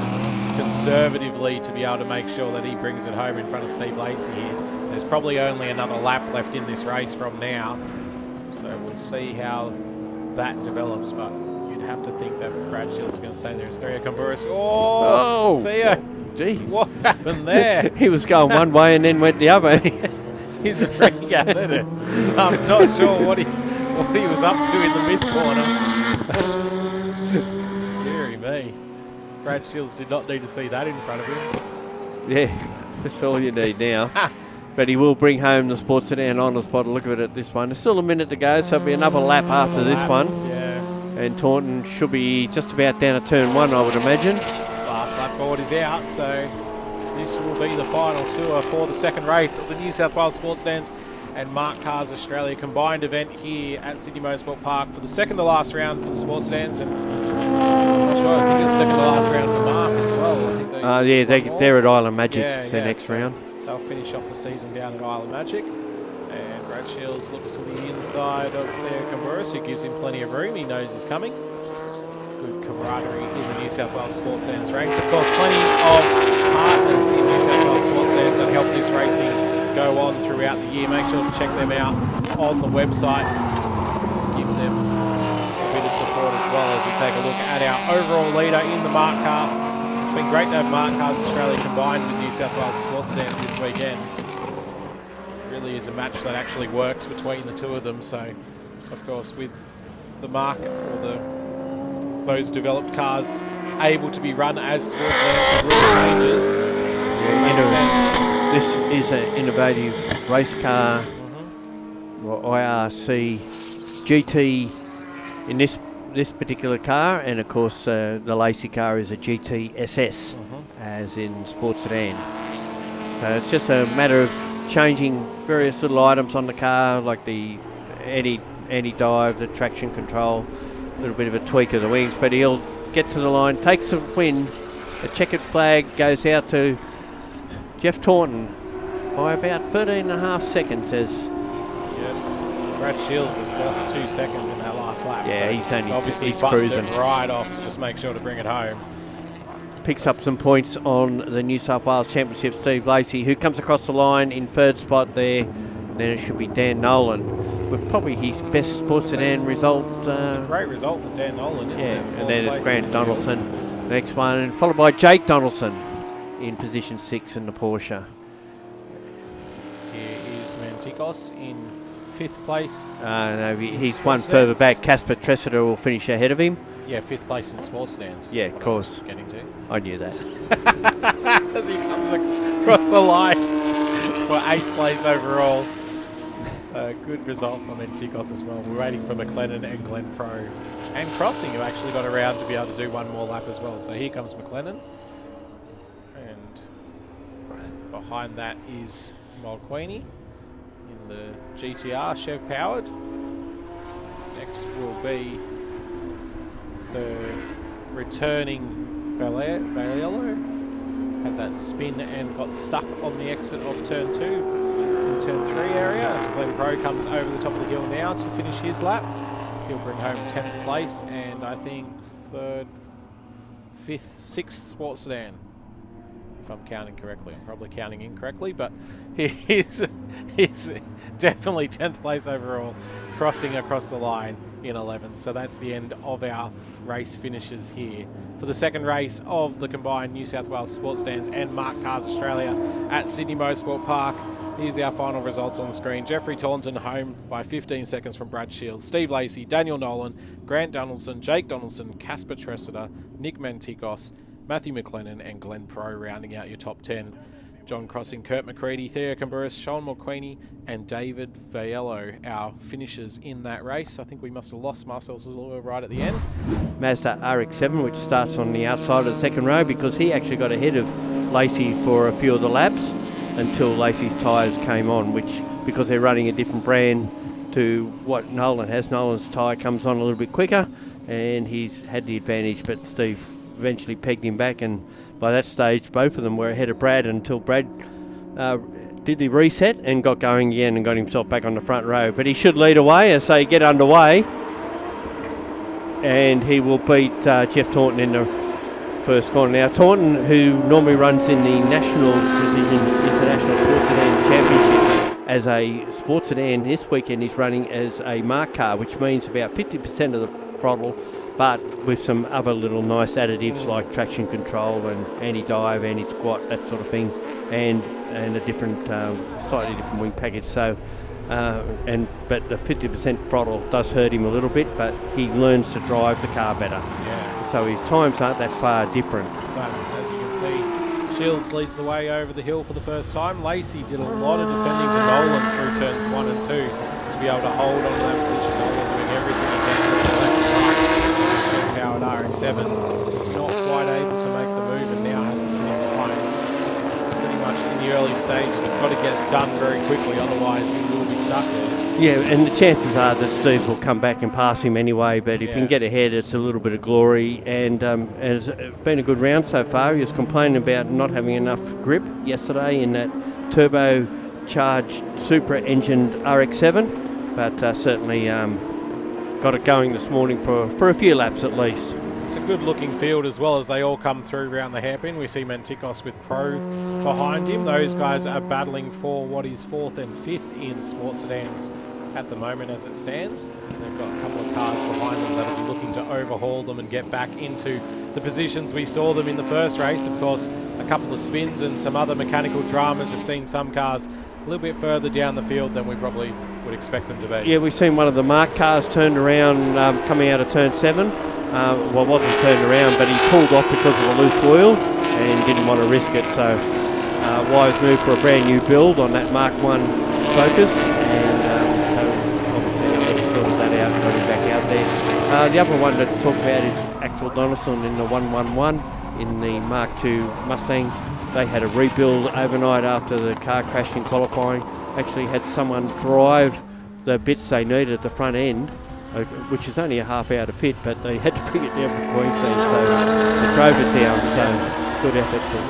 conservatively to be able to make sure that he brings it home in front of Steve Lacey here. There's probably only another lap left in this race from now, so we'll see how that develops, but you'd have to think that Brad Shields is going to stay there as Theo Camburis. Oh, Theo. Geez. What happened there? He was going one way and then went the other. He's a regathered it. I'm not sure what he was up to in the mid-corner. Deary me. Brad Shields did not need to see that in front of him. Yeah, that's all you need now. But he will bring home the Sports Sedan honours by the look of it at this one. There's still a minute to go, so it'll be another lap after this one. Yeah. And Taunton should be just about down to turn 1, I would imagine. Last lap board is out, so this will be the final tour for the second race of the New South Wales Sports Sedans and Marc Cars Australia combined event here at Sydney Motorsport Park for the second to last round for the Sports Sedans, and I'm not sure, I think it's second to last round for Marc as well. I think they're at Island Magic next round. They'll finish off the season down at Island Magic. And Brad Shields looks to the inside of Theo Camburis, who gives him plenty of room. He knows he's coming. Good camaraderie in the New South Wales Sports Sedans ranks. Of course, plenty of partners in New South Wales Sports Sedans that help this racing go on throughout the year. Make sure to check them out on the website. Give them a bit of support as well as we take a look at our overall leader in the Marc Car. It's been great to have Marc Cars Australia combined with New South Wales Sports Sedans this weekend. It really is a match that actually works between the two of them. So, of course, with the Marc or those developed cars able to be run as Sports Sedans with rule changes, makes sense. This is an innovative race car, IRC GT in this particular car, and of course the Lacey car is a GT SS, as in Sports Sedan. So it's just a matter of changing various little items on the car, like the anti-dive, the traction control, a little bit of a tweak of the wings, but he'll get to the line, takes the win. A checkered flag goes out to Jeff Taunton by about 13.5 seconds as Brad Shields has lost 2 seconds in that last lap. Yeah, so he's cruising right off to just make sure to bring it home. Picks up some points on the New South Wales Championship, Steve Lacey, who comes across the line in third spot there And then it should be Dan Nolan with probably his best sports sedan result. It's a great result for Dan Nolan, isn't it? And then it's Grant Donaldson, next one, followed by Jake Donaldson in position 6 in the Porsche. Here is Mantikos in 5th place. No, he's one further back. Casper Tressiter will finish ahead of him. Yeah, 5th place in sports sedans. Yeah, of course. Getting to. I knew that. As he comes across the line for 8th place overall. So good result for Mantikos as well. We're waiting for McLennan and Glenn Pro and Crossing, who actually got around to be able to do one more lap as well. So here comes McLennan. And behind that is Mulqueeny in the GTR, Chev powered. Next will be the returning Valiello. Had that spin and got stuck on the exit of turn 2 in turn 3 area. As Glenn Pro comes over the top of the hill now to finish his lap. He'll bring home 10th place and I think 3rd, 5th, 6th sports sedan. If I'm counting correctly. I'm probably counting incorrectly, but he's definitely 10th place overall, crossing across the line in 11th. So that's the end of our race finishes here for the second race of the combined New South Wales Sports Sedans and Marc Cars Australia at Sydney Motorsport Park. Here's our final results on the screen. Jeffrey Taunton home by 15 seconds from Brad Shields. Steve Lacey, Daniel Nolan, Grant Donaldson, Jake Donaldson, Casper Tressiter, Nick Mantikos, Matthew McLennan and Glenn Pro rounding out your top 10. John Crossing, Kurt McCready, Theo Camburis, Sean Mulqueeny and David Vaiello, our finishers in that race. I think we must have lost Marcel Zalua right at the end. Mazda RX-7, which starts on the outside of the second row because he actually got ahead of Lacey for a few of the laps until Lacey's tyres came on, which, because they're running a different brand to what Nolan has, Nolan's tyre comes on a little bit quicker and he's had the advantage, but Steve eventually pegged him back, and by that stage both of them were ahead of Brad until Brad did the reset and got going again and got himself back on the front row. But he should lead away as they get underway, and he will beat Jeff Taunton in the first corner. Now Taunton, who normally runs in the National Precision International Sports Sedan Championship as a sports sedan, this weekend he's running as a Marc car, which means about 50% of the throttle, but with some other little nice additives like traction control and anti-dive, anti-squat, that sort of thing, and a different, slightly different wing package. So, but the 50% throttle does hurt him a little bit, but he learns to drive the car better. Yeah. So his times aren't that far different. But as you can see, Shields leads the way over the hill for the first time. Lacey did a lot of defending to Nolan through turns 1 and 2 to be able to hold on to that position. Nolan doing everything he can. Powered RX-7 was not quite able to make the move and now has to sit in behind. Pretty much in the early stages, he's got to get it done very quickly, otherwise he will be stuck there. Yeah, and the chances are that Steve will come back and pass him anyway, but if he can get ahead, it's a little bit of glory, and it's been a good round so far. He was complaining about not having enough grip yesterday in that turbocharged super-engined RX-7, but certainly got it going this morning for a few laps at least. It's a good looking field as well as they all come through around the hairpin. We see Mantikos with Pro behind him. Those guys are battling for what is 4th and 5th in sports sedans at the moment as it stands. They've got a couple of cars behind them that are looking to overhaul them and get back into the positions we saw them in the first race. Of course, a couple of spins and some other mechanical dramas have seen some cars a little bit further down the field than we probably would expect them to be. Yeah, we've seen one of the Marc cars turned around coming out of turn 7. Well, it wasn't turned around, but he pulled off because of a loose wheel and didn't want to risk it. So wise move for a brand new build on that Mark 1 Focus, and so obviously they sorted that out and got him back out there. The other one to talk about is Axel Donaldson in the 111 in the Mark II Mustang. They had a rebuild overnight after the car crashed in qualifying. Actually had someone drive the bits they needed at the front end, which is only a half hour to fit, but they had to bring it down from Queensland, so they drove it down. So good effort for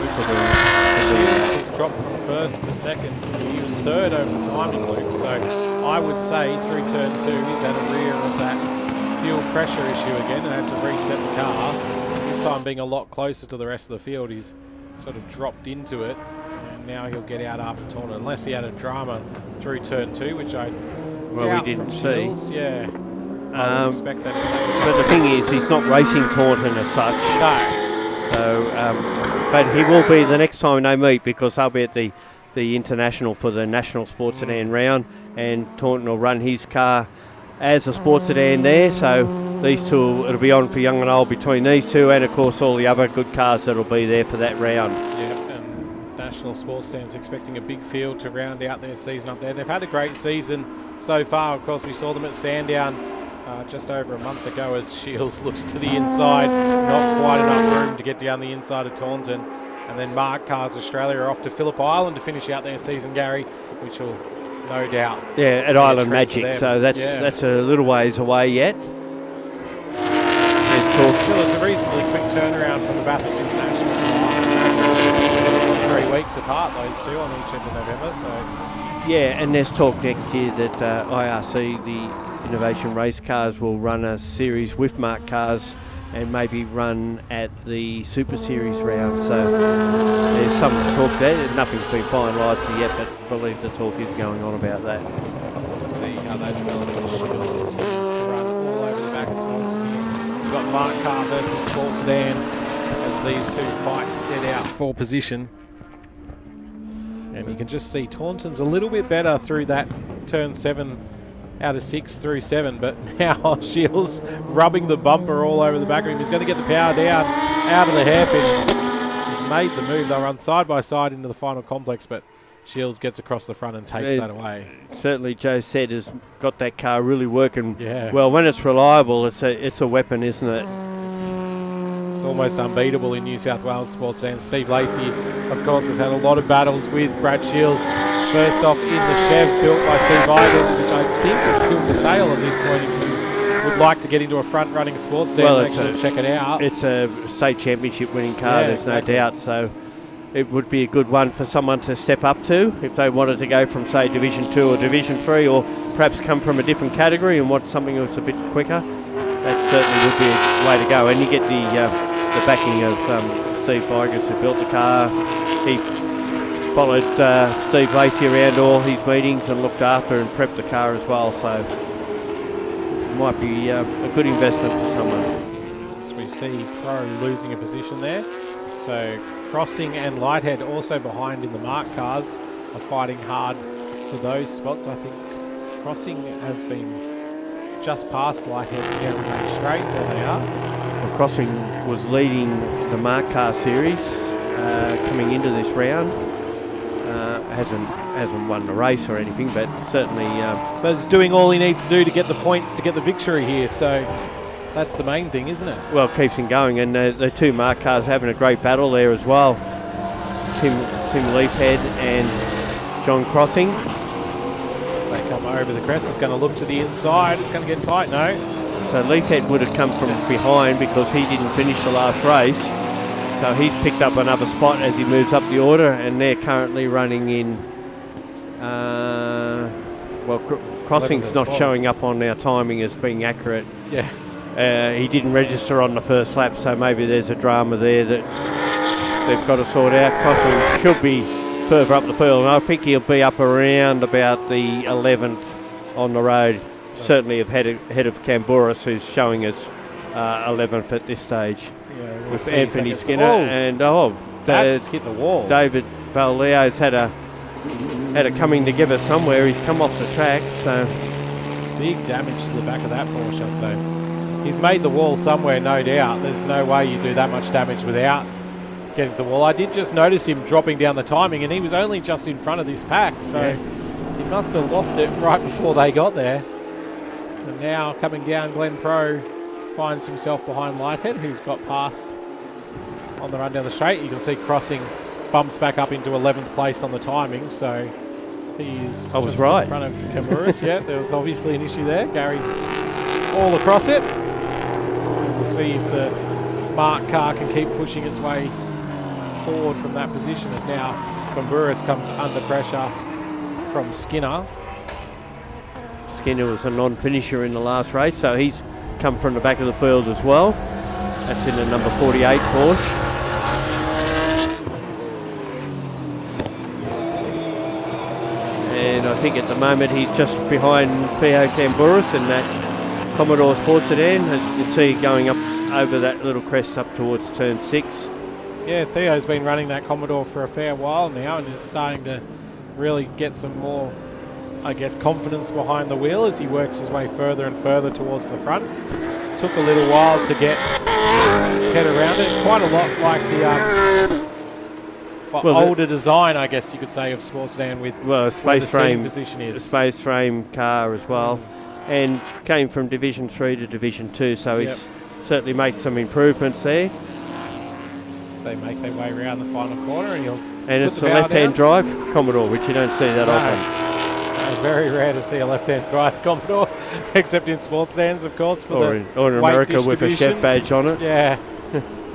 Shields has dropped from 1st to 2nd. He was 3rd over the timing loop, so I would say through turn 2 he's had a rear of that fuel pressure issue again and had to reset the car. This time being a lot closer to the rest of the field, he's sort of dropped into it and and now he'll get out after Taunton, unless he had a drama through turn 2, which I Well, doubt we didn't from see. Shields. Yeah, I would expect that. But the thing is, he's not racing Taunton as such. No. So, but he will be the next time they meet, because they'll be at the international for the national sports sedan round, and Taunton will run his car as a sports sedan there. So these two, it'll be on for young and old between these two, and of course all the other good cars that'll be there for that round. Yeah, and National Sports Sedans expecting a big field to round out their season up there. They've had a great season so far. Of course, we saw them at Sandown just over a month ago as Shields looks to the inside, not quite enough room to get down the inside of Taunton. And then Marc Cars Australia are off to Phillip Island to finish out their season, Gary, which will no doubt. Yeah, at Island Magic, so that's a little ways away yet. There's talk. Still, it's a reasonably quick turnaround from the Bathurst International. 3 weeks apart, those two, on each end of November. So yeah, and there's talk next year that IRC, the Innovation Race Cars, will run a series with Marc Cars and maybe run at the Super Series round. So there's some talk there. Nothing's been finalised yet, but I believe the talk is going on about that. We'll see how that develops. And Shields continues to run all over the back of Taunton here. We've got Marc Car versus Sports Sedan as these two fight dead out for position. And you can just see Taunton's a little bit better through that turn 7 out of 6 through 7, but now Shields rubbing the bumper all over the back of him. He's going to get the power down out of the hairpin. He's made the move. They'll run side by side into the final complex, but Shields gets across the front and takes that away. Certainly, Joe said, has got that car really working well. Yeah. When it's reliable, it's a weapon, isn't it? It's almost unbeatable in New South Wales sports stand. Steve Lacey, of course, has had a lot of battles with Brad Shields. First off in the Chev built by Steve Igus, which I think is still for sale at this point if you would like to get into a front-running sports stand and actually check it out. It's a state championship winning car, there's no doubt. So it would be a good one for someone to step up to if they wanted to go from, say, Division 2 or Division 3, or perhaps come from a different category and want something that's a bit quicker. That certainly would be a way to go. And you get the backing of Steve Igus, who built the car. He followed Steve Lacey around all his meetings and looked after and prepped the car as well. So it might be a good investment for someone. As we see Pro losing a position there. So Crossing and Lighthead also behind in the Marc Cars are fighting hard for those spots. I think Crossing has been just past Lighthead down the main straight. There they are. Well, Crossing was leading the Marc Car series coming into this round. Hasn't won the race or anything, but certainly. But it's doing all he needs to do to get the points to get the victory here. So that's the main thing, isn't it? Well, keeps him going, and the two Marc Cars having a great battle there as well. Tim Leafhead and John Crossing. As they come over the crest, it's going to look to the inside. It's going to get tight, no? So Leafhead would have come from behind because he didn't finish the last race. So he's picked up another spot as he moves up the order, and they're currently running in. Crossing's not showing up on our timing as being accurate. Yeah. He didn't register on the first lap, so maybe there's a drama there that they've got to sort out. Crossing should be further up the field, and I think he'll be up around about the 11th on the road. Certainly ahead of Camburis, who's showing us 11th at this stage. Yeah, we'll with Anthony Skinner and that's hit the wall. David Valleo's had a coming together somewhere. He's come off the track, so big damage to the back of that Porsche. So he's made the wall somewhere, no doubt. There's no way you do that much damage without getting to the wall. I did just notice him dropping down the timing, and he was only just in front of this pack, so he must have lost it right before they got there. And now coming down, Glenn Pro finds himself behind Lighthead, who's got past on the run down the straight. You can see Crossing bumps back up into 11th place on the timing, so he is I was right in front of Camburis. Yeah, there was obviously an issue there. Gary's all across it. And we'll see if the Marc car can keep pushing its way forward from that position, as now Camburis comes under pressure from Skinner. Skinner was a non-finisher in the last race, so he's come from the back of the field as well. That's in the number 48 Porsche. I think at the moment he's just behind Theo Camburis in that Commodore Sports Sedan, as you can see, going up over that little crest up towards turn 6. Yeah, Theo's been running that Commodore for a fair while now and is starting to really get some more, I guess, confidence behind the wheel as he works his way further and further towards the front. Took a little while to get his head around it. It's quite a lot like the older design, I guess you could say, of Sports Sedan with space frame position is. A space frame car as well, and came from Division 3 to Division 2, so he's certainly made some improvements there. So they make their way around the final corner, and it's a left-hand drive Commodore, which you don't see that often. Very rare to see a left-hand drive Commodore, except in sports stands, of course, or in America with a chef badge on it. Yeah,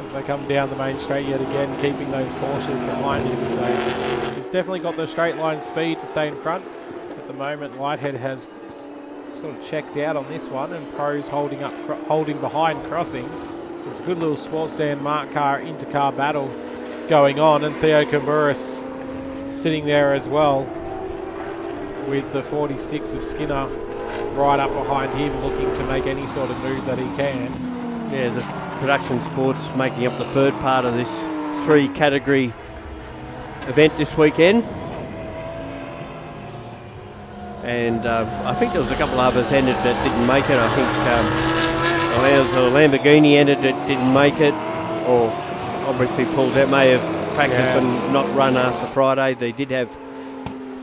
as they come down the main straight yet again, keeping those Porsches behind him. So he's definitely got the straight line speed to stay in front. At the moment, Lighthead has sort of checked out on this one, and Pro's holding behind crossing. So it's a good little sports stand Marc Car intercar battle going on, and Theo Camburis sitting there as well, with the 46 of Skinner right up behind him, looking to make any sort of move that he can. Yeah, the Production Sports making up the third part of this 3-category event this weekend. And I think there was a couple of others entered that didn't make it. I think there was a Lamborghini entered that didn't make it, or obviously pulled out, may have practiced and not run after Friday. They did have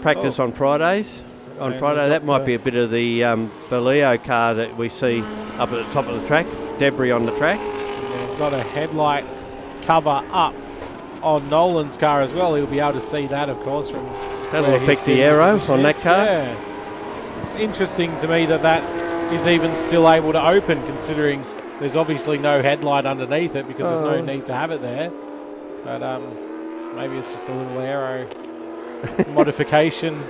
practice on Fridays. On Friday, that might be a bit of the Leo car that we see up at the top of the track, debris on the track. Yeah, got a headlight cover up on Nolan's car as well. He'll be able to see that, of course, from that'll affect the aero on that car. Yeah. It's interesting to me that is even still able to open, considering there's obviously no headlight underneath it, because there's no need to have it there. But maybe it's just a little aero modification.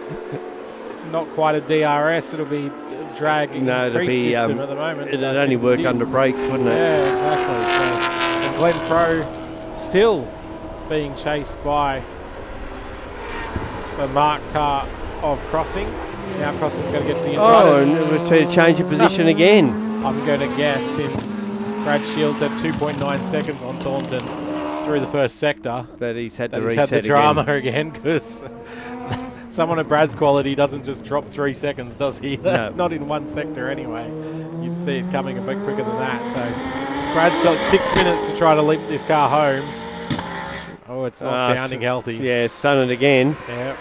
Not quite a DRS, it'll be drag increase system at the moment. It'd only work under brakes, wouldn't it? Yeah, exactly. So, and Glenn Pro still being chased by the Marc Car of Crossing. Now Crossing's going to get to the inside. Oh, and we'll see a change of position again. I'm going to guess, since Brad Shields had 2.9 seconds on Thornton through the first sector, that he's had the drama again, because someone of Brad's quality doesn't just drop 3 seconds, does he? No. Not in one sector anyway. You'd see it coming a bit quicker than that. So Brad's got 6 minutes to try to limp this car home. Oh, it's not sounding healthy. Yeah, it's done it again. Yeah.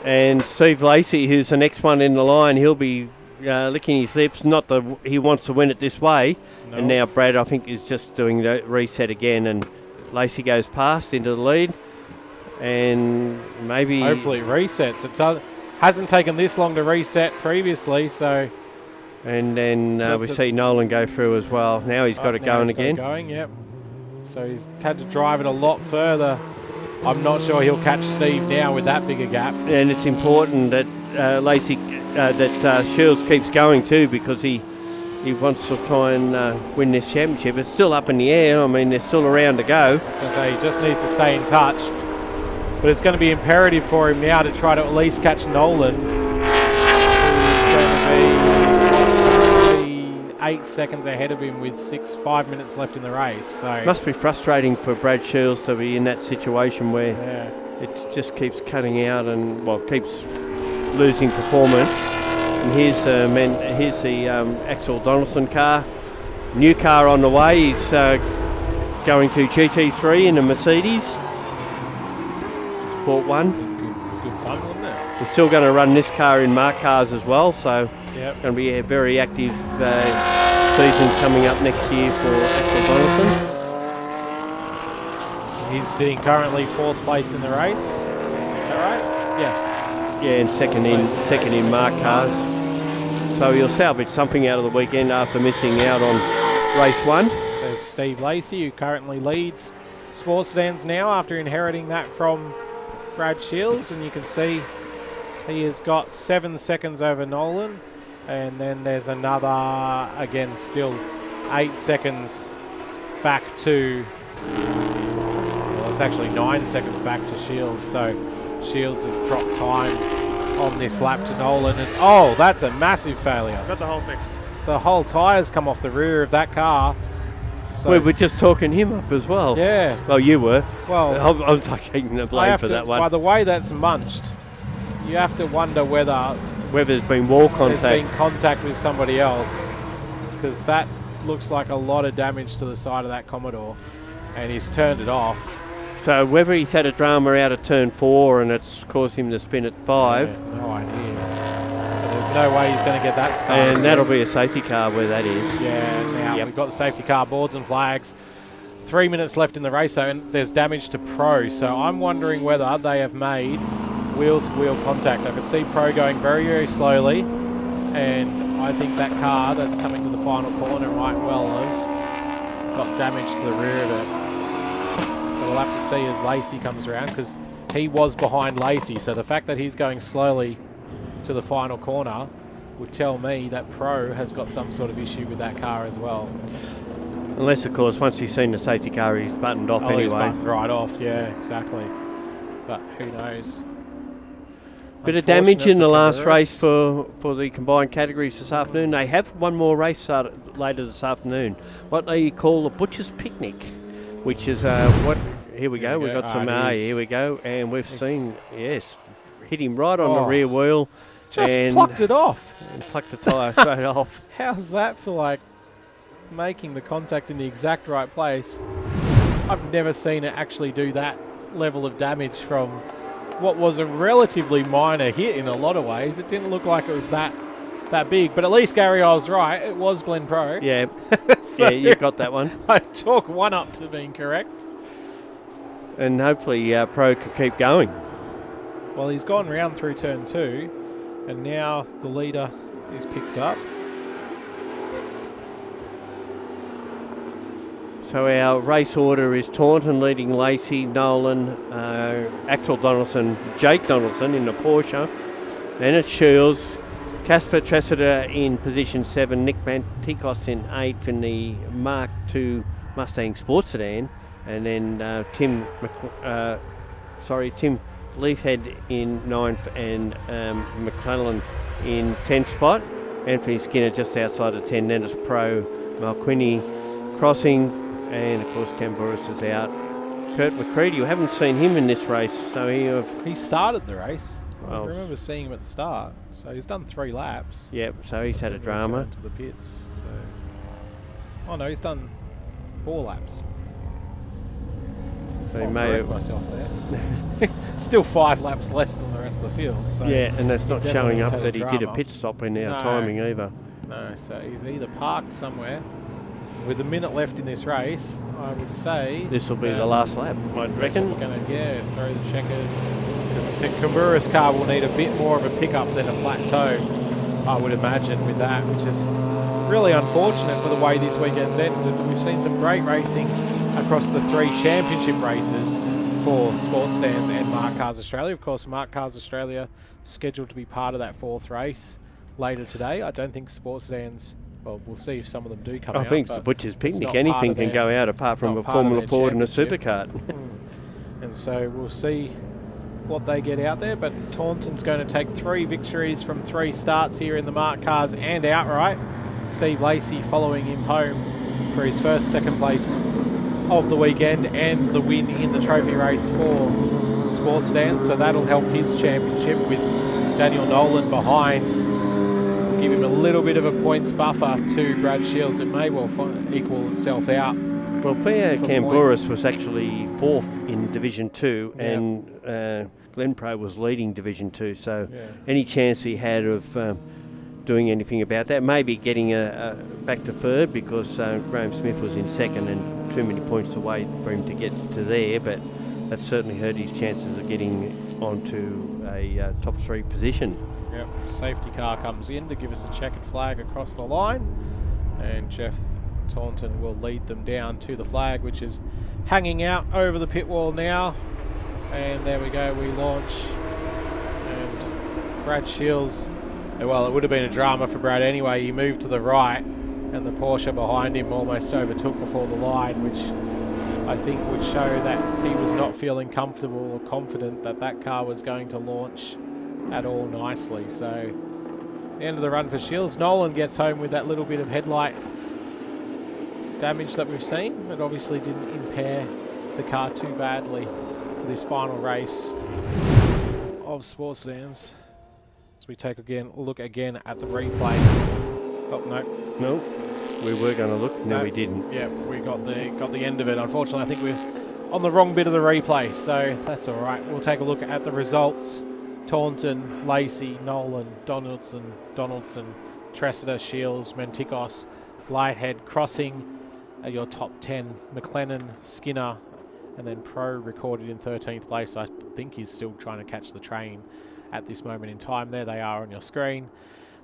And Steve Lacey, who's the next one in the line, he'll be licking his lips. Not that he wants to win it this way. No. And now Brad, I think, is just doing the reset again, and Lacey goes past into the lead. And maybe hopefully it resets. It hasn't taken this long to reset previously, so. And then we see Nolan go through as well. Now he's got it going again. Yep. So he's had to drive it a lot further. I'm not sure he'll catch Steve now with that bigger gap. And it's important that Shields keeps going too, because he wants to try and win this championship. It's still up in the air. I mean, there's still a round to go. I was going to say, he just needs to stay in touch. But it's going to be imperative for him now to try to at least catch Nolan, who's going to be 8 seconds ahead of him with 5 minutes left in the race. So must be frustrating for Brad Shields to be in that situation where it just keeps cutting out and keeps losing performance. And here's the Axel Donaldson car, new car on the way. He's going to GT3 in a Mercedes. Sport 1. Good fun, wasn't it? We're still going to run this car in Marc Cars as well, so going to be a very active season coming up next year for Axel Donaldson. He's sitting currently 4th place in the race. Is that right? Yes. Yeah, and second in Marc Cars. So he'll salvage something out of the weekend after missing out on race 1. There's Steve Lacey, who currently leads Sports Sedans now after inheriting that from Brad Shields, and you can see he has got 7 seconds over Nolan, and then there's another, again, still 8 seconds back to, well, it's actually 9 seconds back to Shields, so Shields has dropped time on this lap to Nolan. Oh, that's a massive failure. Got the whole thing. The whole tyres come off the rear of that car. So we were just talking him up as well. Yeah. Well, you were. Well, I was taking the blame for that one. By the way that's munched, you have to wonder whether there's been wall contact. There's been contact with somebody else, because that looks like a lot of damage to the side of that Commodore, and he's turned it off. So whether he's had a drama out of turn 4 and it's caused him to spin at 5. Yeah, no idea. But there's no way he's going to get that started. And that'll be a safety car where that is. Yeah, now we've got the safety car boards and flags. 3 minutes left in the race, though, and there's damage to Pro. So I'm wondering whether they have made wheel-to-wheel contact. I could see Pro going very, very slowly, and I think that car that's coming to the final corner might well have got damage to the rear of it. So we'll have to see as Lacey comes around, because he was behind Lacey. So the fact that he's going slowly to the final corner would tell me that Pro has got some sort of issue with that car as well. Unless, of course, once he's seen the safety car, he's buttoned off anyway. He's buttoned right off, yeah, exactly. But who knows? Bit of damage in the last race for the combined categories this afternoon. They have one more race later this afternoon. What they call a butcher's picnic, which is what? Here we go. We've got some. Here we go, and we've seen hit him right on the rear wheel. Just plucked it off. And plucked the tyre straight off. How's that for like making the contact in the exact right place? I've never seen it actually do that level of damage from what was a relatively minor hit in a lot of ways. It didn't look like it was that big, but at least, Gary, I was right. It was Glen Pro. Yeah, so yeah, you got that one. I chalk one up to being correct. And hopefully Pro could keep going. Well, he's gone round through turn 2, and now the leader is picked up. So our race order is Taunton leading Lacey, Nolan, Axel Donaldson, Jake Donaldson in the Porsche. Then it's Shields, Casper Tressida in position 7, Nick Mantikos in 8th in the Mark II Mustang Sports Sedan, and then Tim Leafhead in 9th and McClellan in 10th spot. Anthony Skinner just outside the 10, then it's Pro, Malquini crossing. And, of course, Camboris is out. Kurt McCready, you haven't seen him in this race. So he started the race. Well, I remember seeing him at the start. So he's done 3 laps. Yep, so he's had a drama. To the pits. Oh, no, he's done 4 laps. So he may have myself there. Still 5 laps less than the rest of the field. So yeah, and that's not showing up that he did a pit stop in our timing either. No, so he's either parked somewhere. With a minute left in this race, I would say this will be the last lap, I reckon. Just going to throw the checker. Because the Camboris car will need a bit more of a pickup than a flat toe, I would imagine, with that, which is really unfortunate for the way this weekend's ended. We've seen some great racing across the 3 championship races for Sports Sedans and Marc Cars Australia. Of course, Marc Cars Australia scheduled to be part of that 4th race later today. I don't think Sports Sedans. Well, we'll see if some of them do come out. I think it's the Butcher's Picnic. Anything can go out apart from a Formula Ford and a supercar. And so we'll see what they get out there. But Taunton's going to take 3 victories from 3 starts here in the Marc Cars and outright. Steve Lacey following him home for his first 2nd place of the weekend and the win in the trophy race for Sports Sedans. So that'll help his championship with Daniel Nolan behind. Give him a little bit of a points buffer to Brad Shields. It may well equal itself out. Well, Pierre Camboris was actually 4th in Division 2 and Glen Pro was leading Division 2. So any chance he had of doing anything about that, maybe getting back to 3rd because Graham Smith was in 2nd and too many points away for him to get to there, but that certainly hurt his chances of getting onto a top 3 position. Yep, safety car comes in to give us a checkered flag across the line, and Jeff Taunton will lead them down to the flag, which is hanging out over the pit wall now. And there we go, we launch. And Brad Shields, well, it would have been a drama for Brad anyway. He moved to the right, and the Porsche behind him almost overtook before the line, which I think would show that he was not feeling comfortable or confident that that car was going to launch at all nicely. So end of the run for Shields. Nolan gets home with that little bit of headlight damage that we've seen, but obviously didn't impair the car too badly for this final race of Sports Sedans. As we take a look again at the replay. Oh, no. No, we were going to look. No, we didn't. Yeah, we got the end of it. Unfortunately, I think we're on the wrong bit of the replay, so that's all right. We'll take a look at the results. Taunton, Lacey, Nolan, Donaldson, Tressida, Shields, Mentikos, Lighthead, Crossing are your top 10. McLennan, Skinner, and then Pro recorded in 13th place. I think he's still trying to catch the train at this moment in time. There they are on your screen.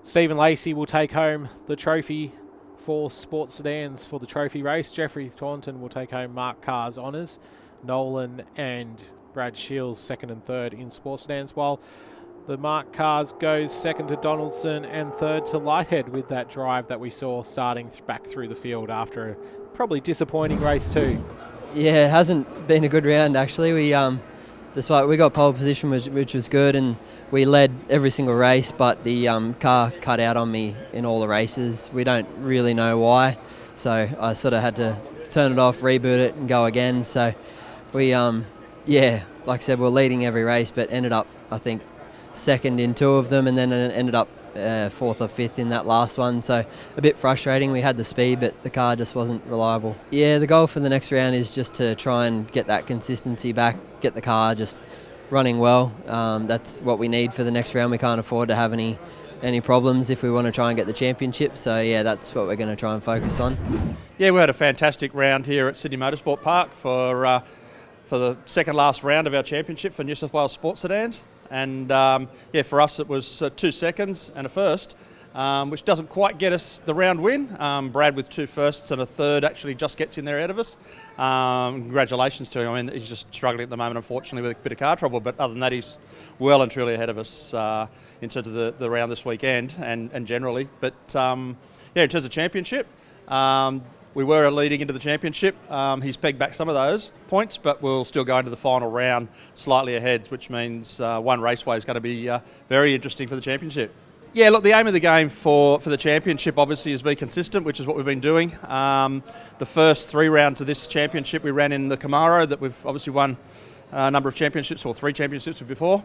Stephen Lacey will take home the trophy for Sports Sedans for the trophy race. Jeffrey Taunton will take home Marc Cars honours. Nolan and Brad Shields second and third in Sports Sedans, while the Marc Cars goes second to Donaldson and third to Lighthead with that drive that we saw starting back through the field after a probably disappointing race too. Yeah, it hasn't been a good round actually. Despite we got pole position, which was good, and we led every single race, but the car cut out on me in all the races. We don't really know why, so I sort of had to turn it off, reboot it, and go again. So we, like I said, we're leading every race, but ended up, I think, second in two of them, and then ended up fourth or fifth in that last one. So a bit frustrating. We had the speed, but the car just wasn't reliable. Yeah, the goal for the next round is just to try and get that consistency back, get the car just running well. That's what we need for the next round. We can't afford to have any problems if we want to try and get the championship. So yeah, that's what we're going to try and focus on. Yeah, we had a fantastic round here at Sydney Motorsport Park for the second last round of our championship for New South Wales Sports Sedans. And for us it was 2 seconds and a first, which doesn't quite get us the round win. Brad with 2 firsts and a third actually just gets in there ahead of us. Congratulations to him. I mean, he's just struggling at the moment, unfortunately, with a bit of car trouble, but other than that, he's well and truly ahead of us in terms of the round this weekend and generally. But in terms of championship, we were leading into the championship. He's pegged back some of those points, but we'll still go into the final round slightly ahead, which means one raceway is going to be very interesting for the championship. Yeah, look, the aim of the game for the championship obviously is be consistent, which is what we've been doing. The first 3 rounds of this championship we ran in the Camaro that we've obviously won a number of championships, or 3 championships before.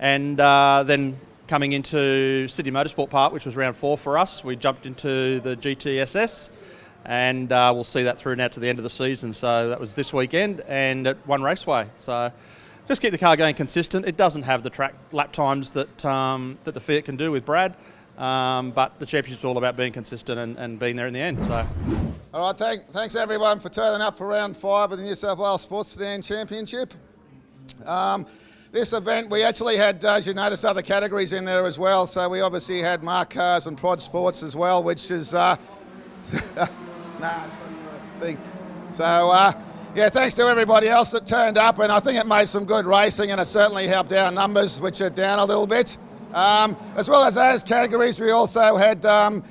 And then coming into Sydney Motorsport Park, which was round 4 for us, we jumped into the GTSS. And we'll see that through now to the end of the season. So that was this weekend and at one raceway. So just keep the car going consistent. It doesn't have the track lap times that that the Fiat can do with Brad, but the championship's all about being consistent and being there in the end. So, all right, thanks everyone for turning up for round 5 of the New South Wales Sports Sedan Championship. This event, we actually had, as you noticed, other categories in there as well. So we obviously had Marc Cars and Prod Sports as well, which is... thing. So, thanks to everybody else that turned up, and I think it made some good racing, and it certainly helped our numbers, which are down a little bit. As well as those categories, we also had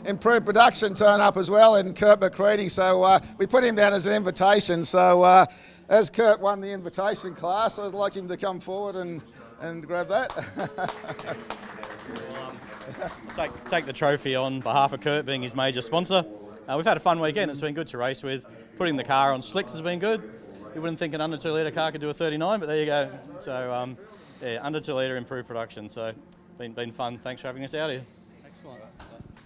improved production turn up as well in Kurt McCready, so we put him down as an invitation. So, as Kurt won the invitation class, I'd like him to come forward and grab that. Take the trophy on behalf of Kurt, being his major sponsor. We've had a fun weekend. It's been good to race with. Putting the car on slicks has been good. You wouldn't think an under 2 litre car could do a 39, but there you go. So, under 2 litre improved production. So, been fun. Thanks for having us out here. Excellent.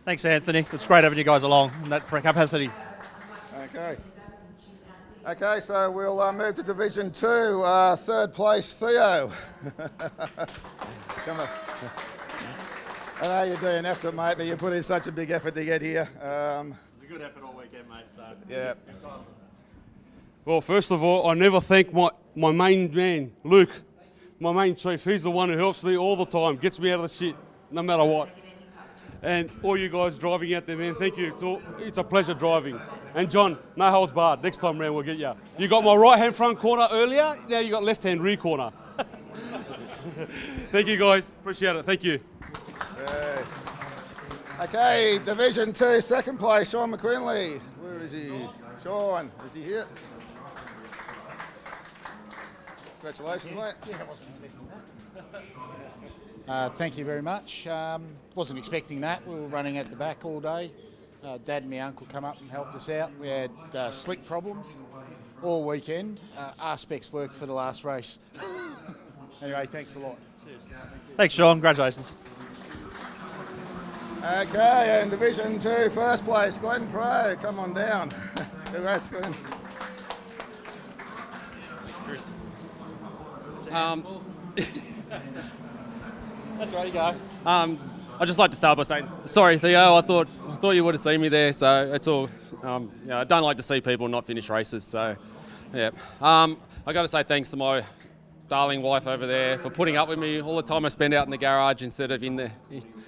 Thanks, Anthony. It's great having you guys along in that capacity. Okay, so we'll move to Division 2. 3rd place, Theo. Come on. I know you're doing effort, mate, but you put in such a big effort to get here. It's a good effort all weekend, mate. So. Yeah. Well, first of all, I never thank my main man, Luke, my main chief. He's the one who helps me all the time, gets me out of the shit, no matter what. And all you guys driving out there, man, thank you. It's a pleasure driving. And John, no holds barred. Next time round we'll get you. You got my right-hand front corner earlier, now you got left-hand rear corner. Thank you, guys. Appreciate it. Thank you. Okay, Division 2, 2nd place, Sean McQuinley. Where is he? Sean, is he here? Congratulations, mate. Thank you very much. Wasn't expecting that. We were running at the back all day. Dad and my uncle come up and helped us out. We had slick problems all weekend. R-Specs worked for the last race. Anyway, thanks a lot. Cheers. Thanks, Sean. Congratulations. Okay, and Division 2, first place, Glenn Pro, come on down. Congrats, Glenn. Chris. That's right, you go. I'd just like to start by saying sorry, Theo. I thought you would have seen me there, so it's all. I don't like to see people not finish races, so yeah. I got to say thanks to my darling wife over there for putting up with me all the time I spend out in the garage instead of in there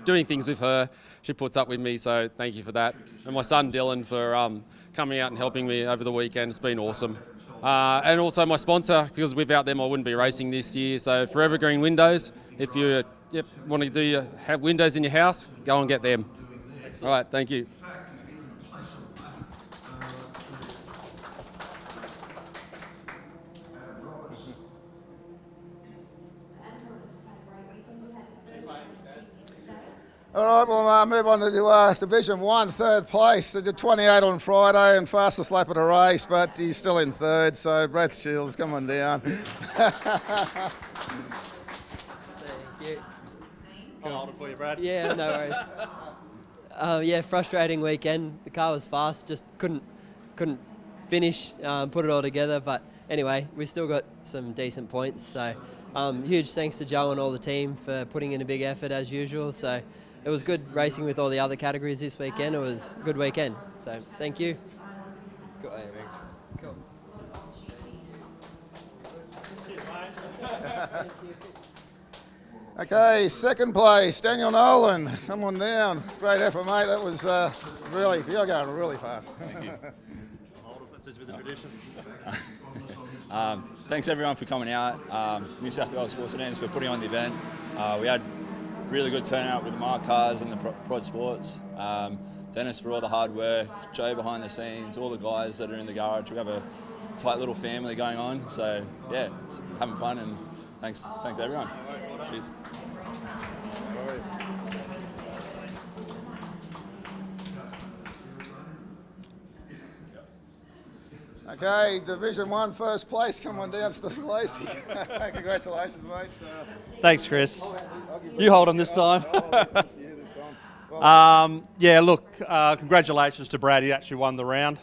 doing things with her. She puts up with me, so thank you for that. And my son Dylan for coming out and helping me over the weekend. It's been awesome. And also my sponsor, because without them I wouldn't be racing this year. So Forever Green Windows, if you want to have windows in your house, go and get them. All right, thank you. All right, we'll move on to Division 1, third place. They did 28 on Friday and fastest lap of the race, but he's still in third, so Brett Shields, come on down. Thank you. I'll hold it for you, Brad. Yeah, no worries. Frustrating weekend. The car was fast, just couldn't finish, put it all together. But anyway, we still got some decent points. So huge thanks to Joe and all the team for putting in a big effort as usual. So it was good racing with all the other categories this weekend. It was a good weekend. So thank you. Cool. Thanks. Cool. Okay, second place, Daniel Nolan, come on down. Great effort, mate. That was you're going really fast. Thank you. Thanks everyone for coming out. New South Wales Sports Sedans for putting on the event. We had really good turnout with the Marc Cars and the Prod Sports. Dennis for all the hard work, Joe behind the scenes, all the guys that are in the garage. We have a tight little family going on. So yeah, having fun and thanks everyone. Cheers. Okay, Division 1, first place, come on down, Steve Lacey. Congratulations, mate. Thanks, Chris. You hold him this time. Congratulations to Brad. He actually won the round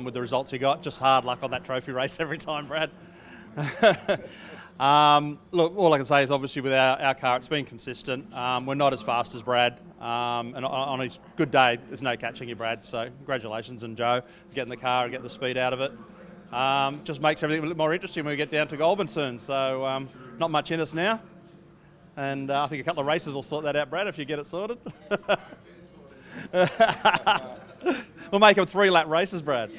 with the results he got. Just hard luck on that trophy race every time, Brad. All I can say is obviously with our car, it's been consistent. We're not as fast as Brad. And on a good day, there's no catching you, Brad. So congratulations, and Joe, getting the car and getting the speed out of it. Just makes everything a little more interesting when we get down to Goulburn soon. So not much in us now. And I think a couple of races will sort that out, Brad, if you get it sorted. We'll make them 3-lap races, Brad.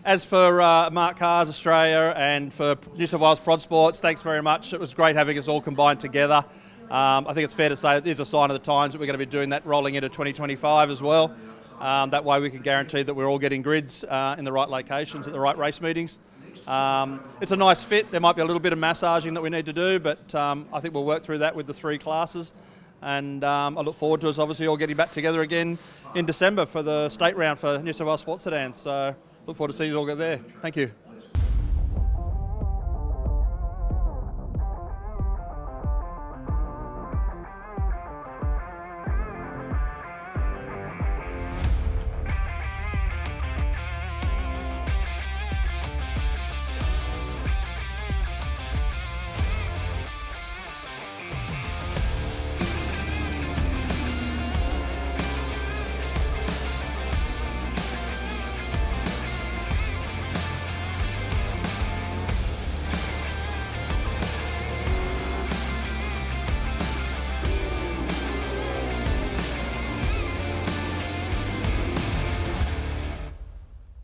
As for Marc Cars Australia and for New South Wales Prod Sports, thanks very much. It was great having us all combined together. I think it's fair to say it is a sign of the times that we're going to be doing that rolling into 2025 as well. That way we can guarantee that we're all getting grids in the right locations at the right race meetings. It's a nice fit. There might be a little bit of massaging that we need to do, but I think we'll work through that with the 3 classes. And I look forward to us obviously all getting back together again in December for the state round for New South Wales Sports Sedans. So look forward to seeing you all go there. Thank you.